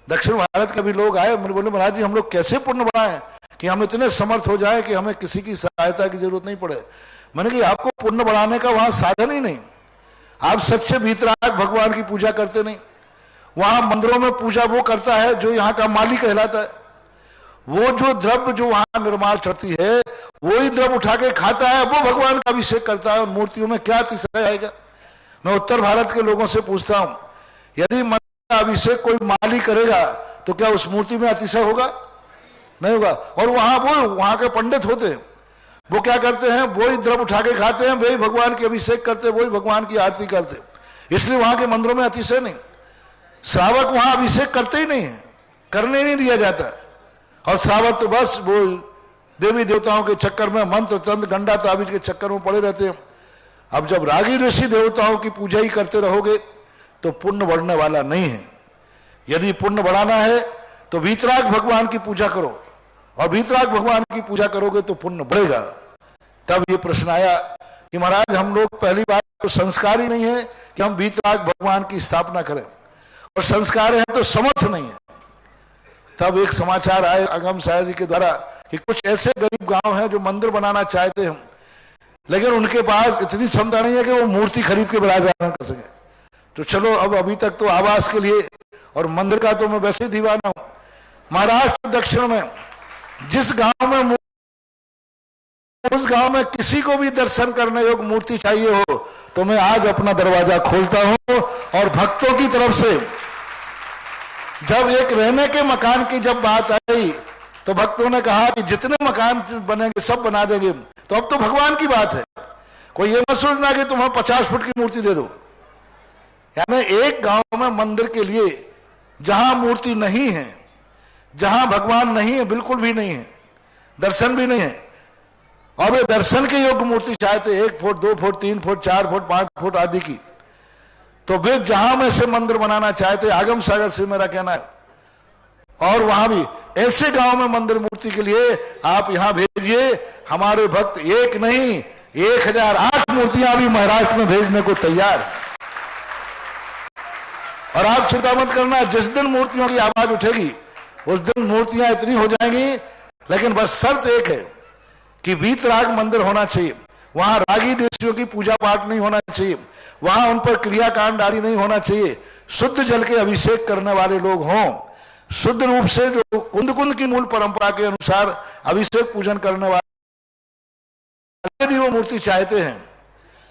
दक्षिण भारत के भी लोग आए, मुझे बोले महाराज जी हम लोग कैसे पुण्य बढ़ाएं कि हम इतने समर्थ हो जाए कि हमें किसी की सहायता की जरूरत नहीं पड़े। मैंने कहा आपको पुण्य बढ़ाने का वहां साधन ही नहीं, आप सच्चे भीतराग भगवान की पूजा करते नहीं। वहां मंदिरों में पूजा वो करता है जो यहाँ का मालिक कहलाता है। वो जो द्रव्य जो वहां निर्माण चढ़ती है वही द्रव्य उठा के खाता है, वो भगवान का अभिषेक करता है। उन मूर्तियों में क्या अतिशय आएगा। मैं उत्तर भारत के लोगों से पूछता हूं, यदि मंदिर का अभिषेक कोई माली करेगा तो क्या उस मूर्ति में अतिशय होगा? नहीं होगा। और वहां के पंडित होते हैं, वो क्या करते हैं, वही द्रव्य उठा के खाते हैं, वही भगवान के अभिषेक करते, वही भगवान की आरती करते, इसलिए वहां के मंदिरों में अतिशय नहीं। श्रावक वहां अभिषेक करते ही नहीं है, करने नहीं दिया जाता। और श्रावक तो बस वो देवी देवताओं के चक्कर में, मंत्र तंत्र गंडा ताबीज के चक्कर में पड़े रहते हैं। अब जब रागी ऋषि देवताओं की पूजा ही करते रहोगे तो पुण्य बढ़ने वाला नहीं है। यदि पुण्य बढ़ाना है तो वीतराग भगवान की पूजा करो, और वीतराग भगवान की पूजा करोगे तो पुण्य बढ़ेगा। तब ये प्रश्न आया कि महाराज हम लोग पहली बार तो संस्कार ही नहीं है कि हम वीतराग भगवान की स्थापना करें, और संस्कार है तो समर्थ नहीं है। तब एक समाचार आए आगम साहब जी के द्वारा कि कुछ ऐसे गरीब गांव हैं जो मंदिर बनाना चाहते हैं, लेकिन उनके पास इतनी क्षमता नहीं है कि वो मूर्ति खरीद के विराजमान कर सके। तो चलो अब अभी तक तो आवास के लिए और मंदिर का तो मैं वैसे ही दीवाना हूं। महाराष्ट्र दक्षिण में जिस गांव में, उस गांव में किसी को भी दर्शन करने योग्य मूर्ति चाहिए हो तो मैं आज अपना दरवाजा खोलता हूं। और भक्तों की तरफ से जब एक रहने के मकान की जब बात आई तो भक्तों ने कहा कि जितने मकान बनेंगे सब बना देंगे। तो अब तो भगवान की बात है, कोई ये मत सोचना कि तुम्हें 50 फुट की मूर्ति दे दो। यानी एक गांव में मंदिर के लिए जहां मूर्ति नहीं है, जहां भगवान नहीं है, बिल्कुल भी नहीं है, दर्शन भी नहीं है, और वे दर्शन के योग्य मूर्ति चाहते 1 foot 2 foot 3 foot 4 foot 5 foot आदि की, तो वे जहां में से मंदिर बनाना चाहते, आगम सागर से मेरा कहना है, और वहां भी ऐसे गांव में मंदिर मूर्ति के लिए आप यहां भेजिए। हमारे भक्त एक नहीं 1008 मूर्तियां भी महाराष्ट्र में भेजने को तैयार। और आप चिंता मत करना, जिस दिन मूर्तियों की आवाज उठेगी उस दिन मूर्तियां इतनी हो जाएंगी, लेकिन बस शर्त एक है कि वीतराग मंदिर होना चाहिए। वहां रागी देशियों की पूजा पाठ नहीं होना चाहिए, वहां उन पर क्रियाकांड आदि नहीं होना चाहिए। शुद्ध जल के अभिषेक करने वाले लोग हों, शुद्ध रूप से जो कुंद कुंद की मूल परंपरा के अनुसार अभिषेक पूजन करने वाले यदि वो मूर्ति चाहते हैं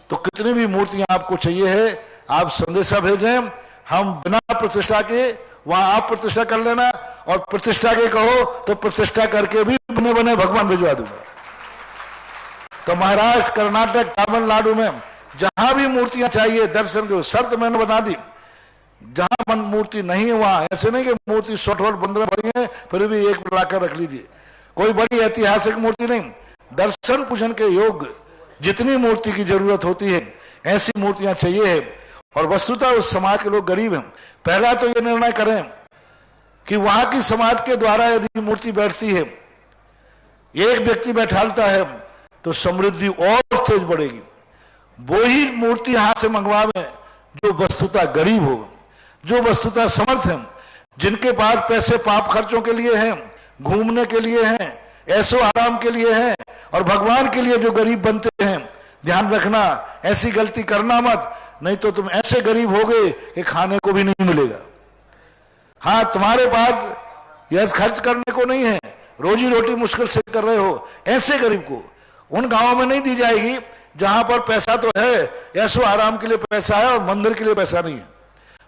तो कितनी भी मूर्तियां आपको चाहिए है, आप संदेशा भेजें, हम बिना प्रतिष्ठा के वहां आप प्रतिष्ठा कर लेना, और प्रतिष्ठा के कहो तो प्रतिष्ठा करके भी बने बने भगवान भिजवा दूंगा। तो महाराष्ट्र, कर्नाटक, तमिलनाडु में जहां भी मूर्तियां चाहिए दर्शन की शर्त मैंने बना दी, जहां मूर्ति नहीं है वहां, ऐसे नहीं कि मूर्ति 100 15 बड़ी है फिर भी एक लाकर रख लीजिए, कोई बड़ी ऐतिहासिक मूर्ति नहीं, दर्शन पूजन के योग्य जितनी मूर्ति की जरूरत होती है ऐसी मूर्तियां चाहिए है। और वस्तुतः उस समाज के लोग गरीब हैं, पहला तो ये निर्णय करें कि वहां की समाज के द्वारा यदि मूर्ति बैठती है, एक व्यक्ति बैठालता है तो समृद्धि और तेज बढ़ेगी। वो ही मूर्ति यहां से मंगवावे जो वस्तुतः गरीब हो, जो वस्तुतः समर्थ है, जिनके पास पैसे पाप खर्चों के लिए हैं, घूमने के लिए हैं, ऐसो आराम के लिए हैं, और भगवान के लिए जो गरीब बनते हैं। ध्यान रखना, ऐसी गलती करना मत, नहीं तो तुम ऐसे गरीब होगे कि खाने को भी नहीं मिलेगा। हाँ, तुम्हारे पास यह खर्च करने को नहीं है, रोजी रोटी मुश्किल से कर रहे हो, ऐसे गरीब को उन गांवों में नहीं दी जाएगी जहां पर पैसा तो है, ऐसो आराम के लिए पैसा है और मंदिर के लिए पैसा नहीं है।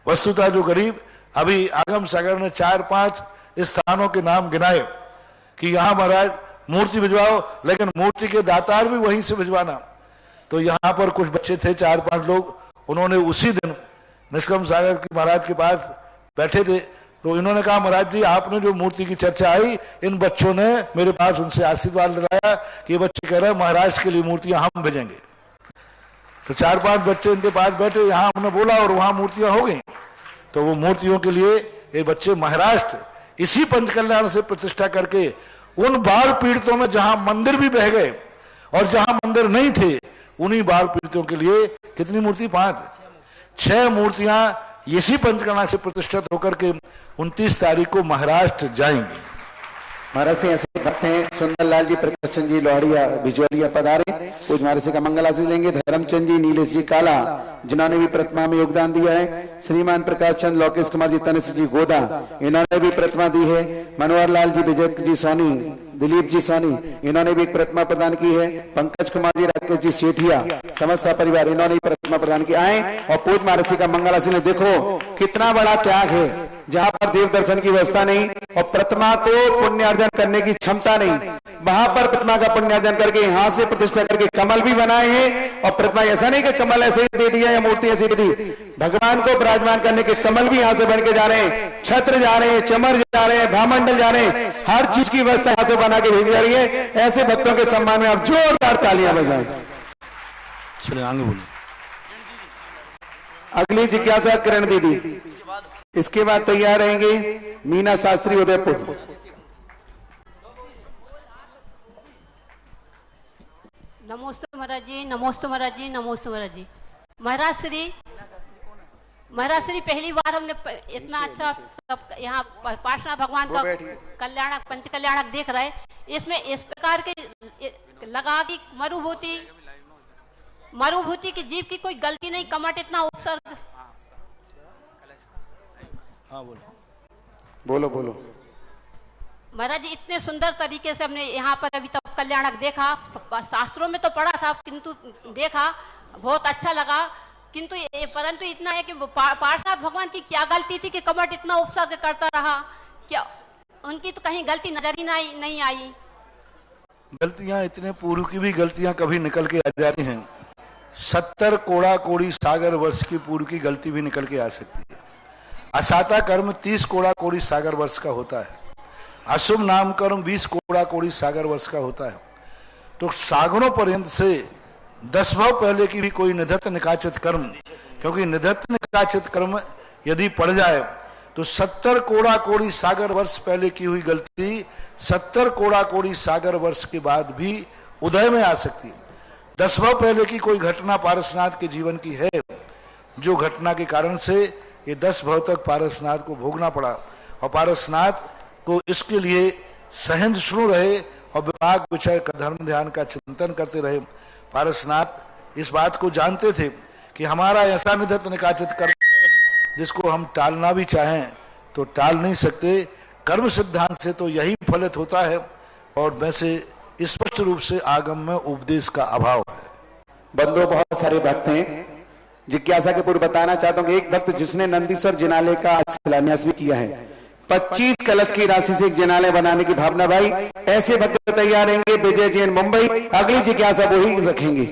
वस्तुतः जो गरीब, अभी आगम सागर ने 4-5 स्थानों के नाम गिनाए कि यहां महाराज मूर्ति भिजवाओ, लेकिन मूर्ति के दातार भी वहीं से भिजवाना। तो यहां पर कुछ बच्चे थे 4-5 लोग, उन्होंने उसी दिन निष्कम सागर के महाराज के पास बैठे थे, तो इन्होंने कहा महाराज जी आपने जो मूर्ति की चर्चा आई, इन बच्चों ने मेरे पास उनसे आशीर्वाद दिलाया कि ये बच्चे कह रहे हैं महाराष्ट्र के लिए मूर्तियां हम भेजेंगे। तो 4-5 बच्चे इनके पास बैठे, यहाँ हमने बोला और वहां मूर्तियां हो गई। तो वो मूर्तियों के लिए ये बच्चे महाराष्ट्र इसी पंचकल्याण से प्रतिष्ठा करके उन बाढ़ पीड़ितों में जहां मंदिर भी बह गए और जहां मंदिर नहीं थे, उन्हीं बाढ़ पीड़ितों के लिए कितनी मूर्ति, 5-6 मूर्तियां इसी पंचकर्णा से प्रतिष्ठित होकर के 29 तारीख को महाराष्ट्र जाएंगे। महाराज से ऐसे भक्त हैं सुंदरलाल जी, प्रकाश चंद जी लोहड़िया भिजवलिया पधारे, पूज महाराज का मंगल आशीर्वाद लेंगे। धर्मचंद जी, नीलेश जी काला जिन्होंने भी प्रतिमा में योगदान दिया है, श्रीमान प्रकाश चंद, लोकेश कुमार जी, तनिष जी गोदा इन्होंने भी प्रतिमा दी है, मनोहर लाल जी, विजय जी सोनी, दिलीप जी सोनी इन्होंने भी एक प्रतिमा प्रदान की है, पंकज कुमार जी, राकेश जी सेठिया, समस्या परिवार इन्होंने प्रतिमा प्रदान की। आए और पूज महाराज का मंगल आशीर्वाद। देखो कितना बड़ा त्याग है, जहां पर देव दर्शन की व्यवस्था नहीं और प्रतिमा को पुण्यार्जन करने की क्षमता नहीं, वहां पर प्रतिमा का पुण्यार्जन करके यहां से प्रतिष्ठा करके कमल भी बनाए हैं। और प्रतिमा ऐसा नहीं कि कमल ऐसे ही दे दिया या मूर्ति ऐसी दे दी, भगवान को विराजमान करने के कमल भी यहां से बन के जा रहे हैं, छत्र जा रहे हैं, चमर जा रहे हैं, भामंडल जा रहे हैं, हर चीज की व्यवस्था यहां से बना के भेजी जा रही है। ऐसे भक्तों के सम्मान में आप जोरदार तालियां बजाएं। चलिए आगे बोलिए। अगली जिज्ञासा किरण दीदी, इसके बाद तैयार रहेंगे मीना शास्त्री उदयपुर। नमोस्तु महाराज जी, नमोस्तु महाराज जी, नमोस्तु महाराज जी। महाराज श्री पहली बार हमने इतना अच्छा यहाँ पार्श्वनाथ भगवान का कल्याणक पंच कल्याणक देख रहे, इसमें इस प्रकार के लगा कि मरुभूति की जीव की कोई गलती नहीं, कमट इतना उपसर्ग। हाँ बोलो बोलो। महाराज जी इतने सुंदर तरीके से हमने यहाँ पर अभी तक कल्याणक देखा, शास्त्रों में तो पढ़ा था किंतु देखा बहुत अच्छा लगा, किंतु परंतु इतना है कि पार्षद भगवान की क्या गलती थी कि कमट इतना उपसर्ग करता रहा, क्या उनकी तो कहीं गलती नजर ही नहीं आई। गलतियां इतने पूर्व की भी गलतियां कभी निकल के आ जाती हैं, 70 कोड़ा कोड़ी सागर वर्ष की पूर्व की गलती भी निकल के आ सकती है। असाता कर्म 30 कोड़ा कोड़ी सागर वर्ष का होता है, अशुभ नाम कर्म 20 कोड़ा कोड़ी सागर वर्ष का होता है। तो सागरों पर्यंत से 10 भाव पहले की भी कोई निधत्त निकाचित कर्म, क्योंकि निधत्त निकाचित कर्म यदि पड़ जाए तो 70 कोड़ा कोड़ी सागर वर्ष पहले की हुई गलती 70 कोड़ा कोड़ी सागर वर्ष के बाद भी उदय में आ सकती है। 10 भाव पहले की कोई घटना पारसनाथ के जीवन की है, जो घटना के कारण से ये 10 भाव तक पारसनाथ को भोगना पड़ा, और पारसनाथ को इसके लिए सहिष्णु रहे और विभाग विषय का धर्म ध्यान का चिंतन करते रहे। पारसनाथ इस बात को जानते थे कि हमारा ऐसा निधत्त निकाचित कर्म है जिसको हम टालना भी चाहें तो टाल नहीं सकते, कर्म सिद्धांत से तो यही फलित होता है, और वैसे स्पष्ट रूप से आगम में उपदेश का अभाव है। बंधु बहुत सारे भक्त हैं, जिज्ञासा के पूर्व बताना चाहता हूं कि एक भक्त जिसने नंदीश्वर जिनालय का शिलान्यास भी किया है, 25 कलश की राशि से एक जिनालय बनाने की भावना। भाई ऐसे भक्त तैयार रहेंगे। विजय जैन मुंबई, अगली जिज्ञासा वो ही रखेंगे।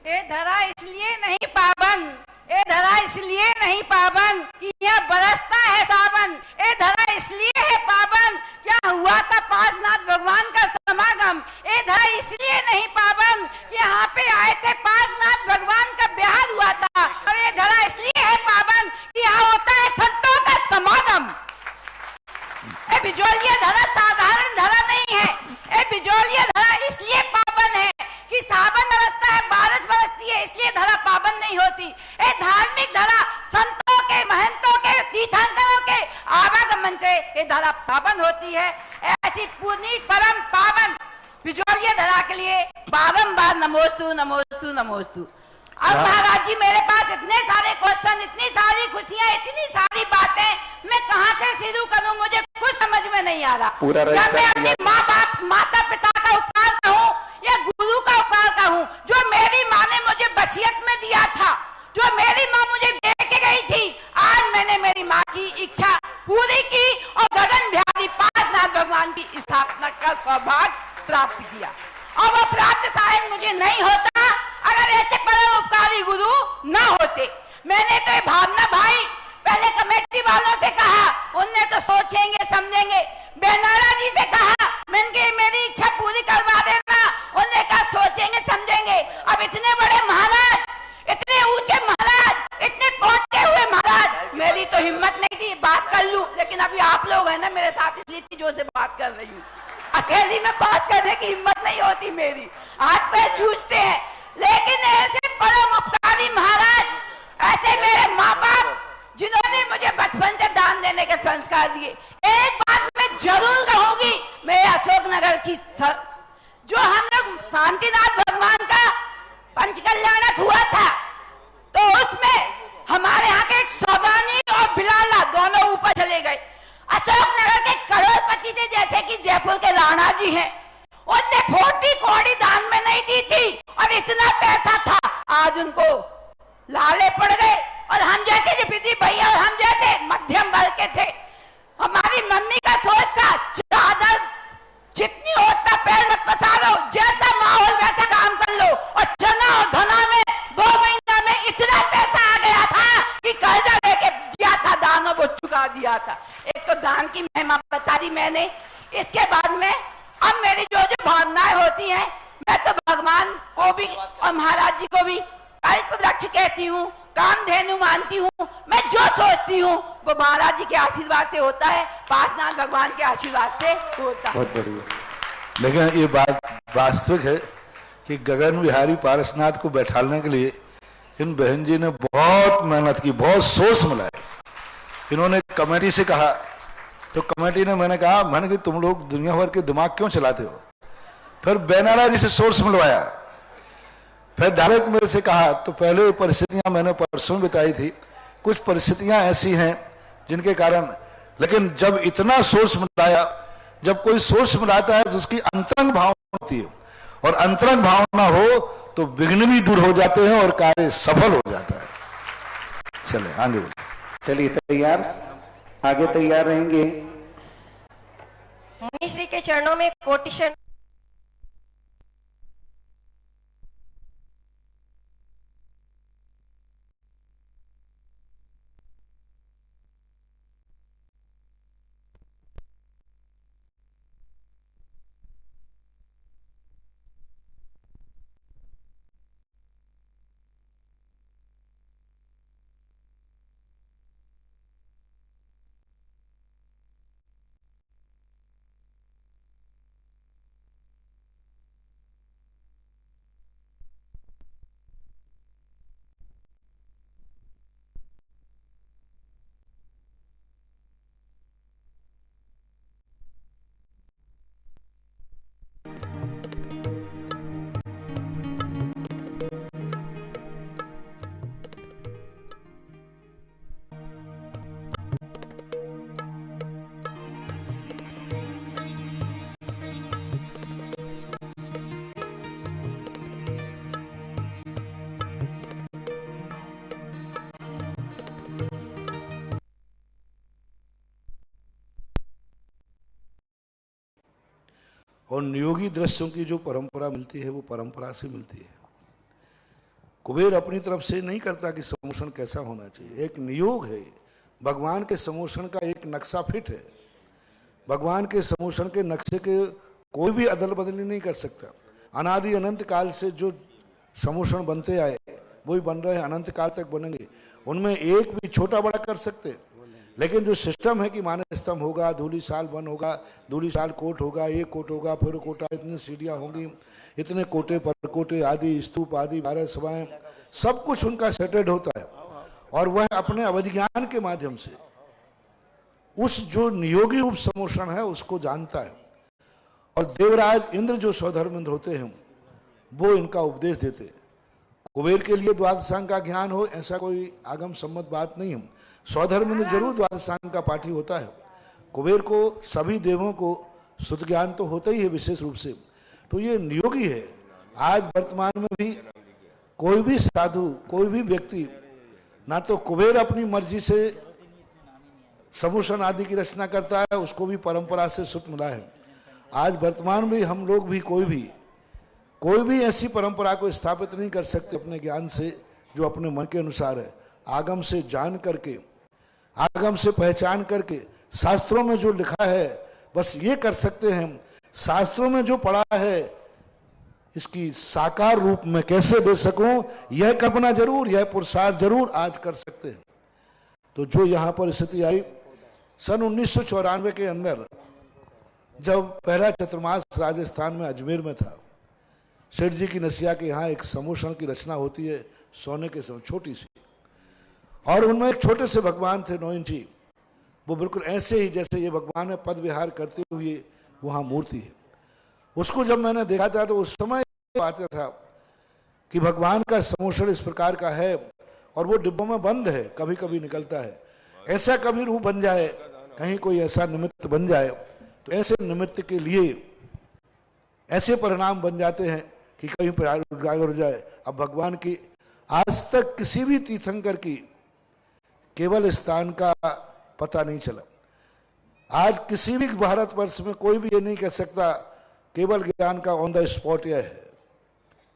ये धरा इसलिए नहीं पावन, ये धरा इसलिए नहीं पावन कि यह बरसता है सावन। ये धरा इसलिए है पावन, क्या हुआ था पासनाथ भगवान का समागम। ये धरा इसलिए नहीं पावन, यहाँ पे आए थे पासनाथ भगवान का ब्याह हुआ था। और ये धरा इसलिए है पावन कि यहाँ होता है संतों का समागम। ये बिजोलिया धरा साधारण धरा नहीं है। ये बिजोलिया धरा इसलिए पावन है कि सावन बरसता है, बारिश बरसती है, इसलिए धरा पावन नहीं होती। ये धार्मिक धरा संतों के, महंतों के, तीर्थंकरों के आवागमन से ये धरा पावन होती है। ऐसी पुनीत परम पावन बिजोलिया धरा के लिए बारंबार नमोस्तु नमोस्तु नमोस्तु। अब महाराज जी मेरे पास इतने सारे क्वेश्चन, इतनी सारी खुशियां, इतनी सारी बातें, मैं कहाँ से शुरू करूं, मुझे कुछ समझ में नहीं आ रहा। क्या मैं अपने माँ बाप, माता पिता का उपकार कहूँ या गुरु का उपकार कहूँ, जो मेरी माँ ने मुझे वसीयत में दिया था, जो मेरी माँ मुझे दे के गई थी। आज मैंने मेरी माँ की इच्छा पूरी की और गगन बिहारी पासनाथ भगवान की स्थापना का सौभाग्य प्राप्त किया। और वो प्राप्त शायद मुझे नहीं होता अगर ऐसे परम उपकारी गुरु न होते। मैंने तो ये भावना भाई पहले कमेटी वालों से कहा, उनने तो सोचेंगे समझेंगे। बेनारा जी से कहा, मैंने मेरी इच्छा पूरी करवा देना, उन्होंने कहा सोचेंगे समझेंगे। अब इतने बड़े महाराज, इतने ऊंचे महाराज, इतने पहुंचे हुए महाराज, मेरी तो हिम्मत नहीं थी बात कर लूं, लेकिन अभी आप लोग हैं ना मेरे साथ, इसलिए इतनी जोर से बात कर रही हूँ। अकेली में बात करने की हिम्मत नहीं होती मेरी, हाथ पैर जूझते हैं। लेकिन ऐसे परम उपकारी महाराज, ऐसे मेरे माँ बाप जिन्होंने मुझे बचपन से दान देने के संस्कार दिए। एक बात मैं जरूर कहूंगी, मैं अशोकनगर की जो हम लोग शांतिनाथ भगवान का पंचकल्याणक हुआ था, तो उसमें हमारे यहाँ के एक सौगानी और बिलाला दोनों ऊपर चले गए। अशोकनगर के करोड़पति थे, जैसे कि जयपुर के राणा जी हैं, उनने 40 कौड़ी दान में नहीं दी थी और इतना पैसा था, आज उनको लाले पड़ गए। और हम जैसे रिपिटी भैया और हम जैसे मध्यम वर्ग के थे, हमारी मम्मी का सोच था चादर जितनी होता पैर मत पसारो, जैसा माहौल वैसा काम कर लो। और चना और धना में 2 महीना में इतना पैसा आ गया था कि कर्जा लेके दिया था, दानों को चुका दिया था। एक तो दान की महिमा बता दी मैंने। इसके बाद में अब मेरी जो जो भावनाएं होती हैं, मैं तो भगवान को भी और महाराज जी को भी कल्प वृक्ष कहती हूँ, कामधेनु मानती हूँ। मैं जो सोचती हूँ वो महाराज जी के आशीर्वाद से होता है, पासनाथ भगवान के आशीर्वाद से होता है। बहुत बढ़िया। लेकिन ये बात वास्तविक है कि गगन बिहारी पारसनाथ को बैठाने के लिए इन बहन जी ने बहुत मेहनत की, बहुत सोच मिलाए। इन्होंने कमेटी से कहा, तो कमेटी ने, मैंने कि तुम लोग दुनिया भर के दिमाग क्यों चलाते हो। फिर बेनारा जी से सोर्स मिलवाया, फिर डायरेक्ट मेरे से कहा। तो पहले परिस्थितियां मैंने परसों बताई थी, कुछ परिस्थितियां ऐसी हैं जिनके कारण, लेकिन जब इतना सोर्स मिलाया, जब कोई सोर्स मिलाता है तो उसकी अंतरंग भावना होती है, और अंतरंग भावना हो तो विघ्न भी दूर हो जाते हैं और कार्य सफल हो जाता है। चले आगे बोलिए। चलिए तैयार, आगे तैयार रहेंगे। मुनि श्री के चरणों में कोटिशन और नियोगी दृश्यों की जो परंपरा मिलती है वो परंपरा से मिलती है। कुबेर अपनी तरफ से नहीं करता कि समोषण कैसा होना चाहिए, एक नियोग है। भगवान के समोषण का एक नक्शा फिट है। भगवान के समोषण के नक्शे के कोई भी अदल बदली नहीं कर सकता। अनादि अनंत काल से जो समोषण बनते आए वही बन रहे हैं, अनंत काल तक बनेंगे। उनमें एक भी छोटा बड़ा कर सकते, लेकिन जो सिस्टम है कि मानव स्तंभ होगा, धूली साल वन होगा, धूली साल कोट होगा, एक कोट होगा, फिर कोटा, इतनी सीढ़ियाँ होंगी, इतने कोटे पर कोटे आदि स्तूप आदि 12 सभाएं, सब कुछ उनका सेटेड होता है। और वह अपने अवधिज्ञान के माध्यम से उस जो नियोगी रूप समोषण है उसको जानता है। और देवराज इंद्र जो स्वधर्मेंद्र होते हैं वो इनका उपदेश देते हैं। कुबेर के लिए द्वादशांग का ज्ञान हो ऐसा कोई आगम सम्मत बात नहीं है। स्वधर्मेंद्र जरूर द्वादशांग का पाठी होता है। कुबेर को सभी देवों को शुद्ध ज्ञान तो होता ही है विशेष रूप से, तो ये नियोगी है। आज वर्तमान में भी कोई भी साधु, कोई भी व्यक्ति, ना तो कुबेर अपनी मर्जी से समोषण आदि की रचना करता है, उसको भी परंपरा से सुत मिला है। आज वर्तमान में हम लोग भी कोई भी ऐसी परंपरा को स्थापित नहीं कर सकते अपने ज्ञान से जो अपने मन के अनुसार है। आगम से जान करके, आगम से पहचान करके, शास्त्रों में जो लिखा है बस ये कर सकते हैं। शास्त्रों में जो पढ़ा है इसकी साकार रूप में कैसे दे सकूं, यह कल्पना जरूर, यह पुरुषार्थ जरूर आज कर सकते हैं। तो जो यहाँ पर स्थिति आई सन 1994 के अंदर, जब पहला चतुर्मास राजस्थान में अजमेर में था, सेठ जी की नसिया के यहाँ एक समोषण की रचना होती है सोने के समय, छोटी सी, और उनमें एक छोटे से भगवान थे 9 इंची। वो बिल्कुल ऐसे ही जैसे ये भगवान है पद विहार करते हुए वहाँ मूर्ति है। उसको जब मैंने देखा था तो उस समय आता था कि भगवान का समोषण इस प्रकार का है और वो डिब्बों में बंद है, कभी कभी निकलता है। ऐसा कभी रूप बन जाए, कहीं कोई ऐसा निमित्त बन जाए, तो ऐसे निमित्त के लिए ऐसे परिणाम बन जाते हैं कि कहीं पर उजागर हो जाए। अब भगवान की आज तक किसी भी तीर्थंकर की केवल स्थान का पता नहीं चला। आज किसी भी भारतवर्ष में कोई भी ये नहीं कह सकता केवल ज्ञान का ऑन द स्पॉट यह है,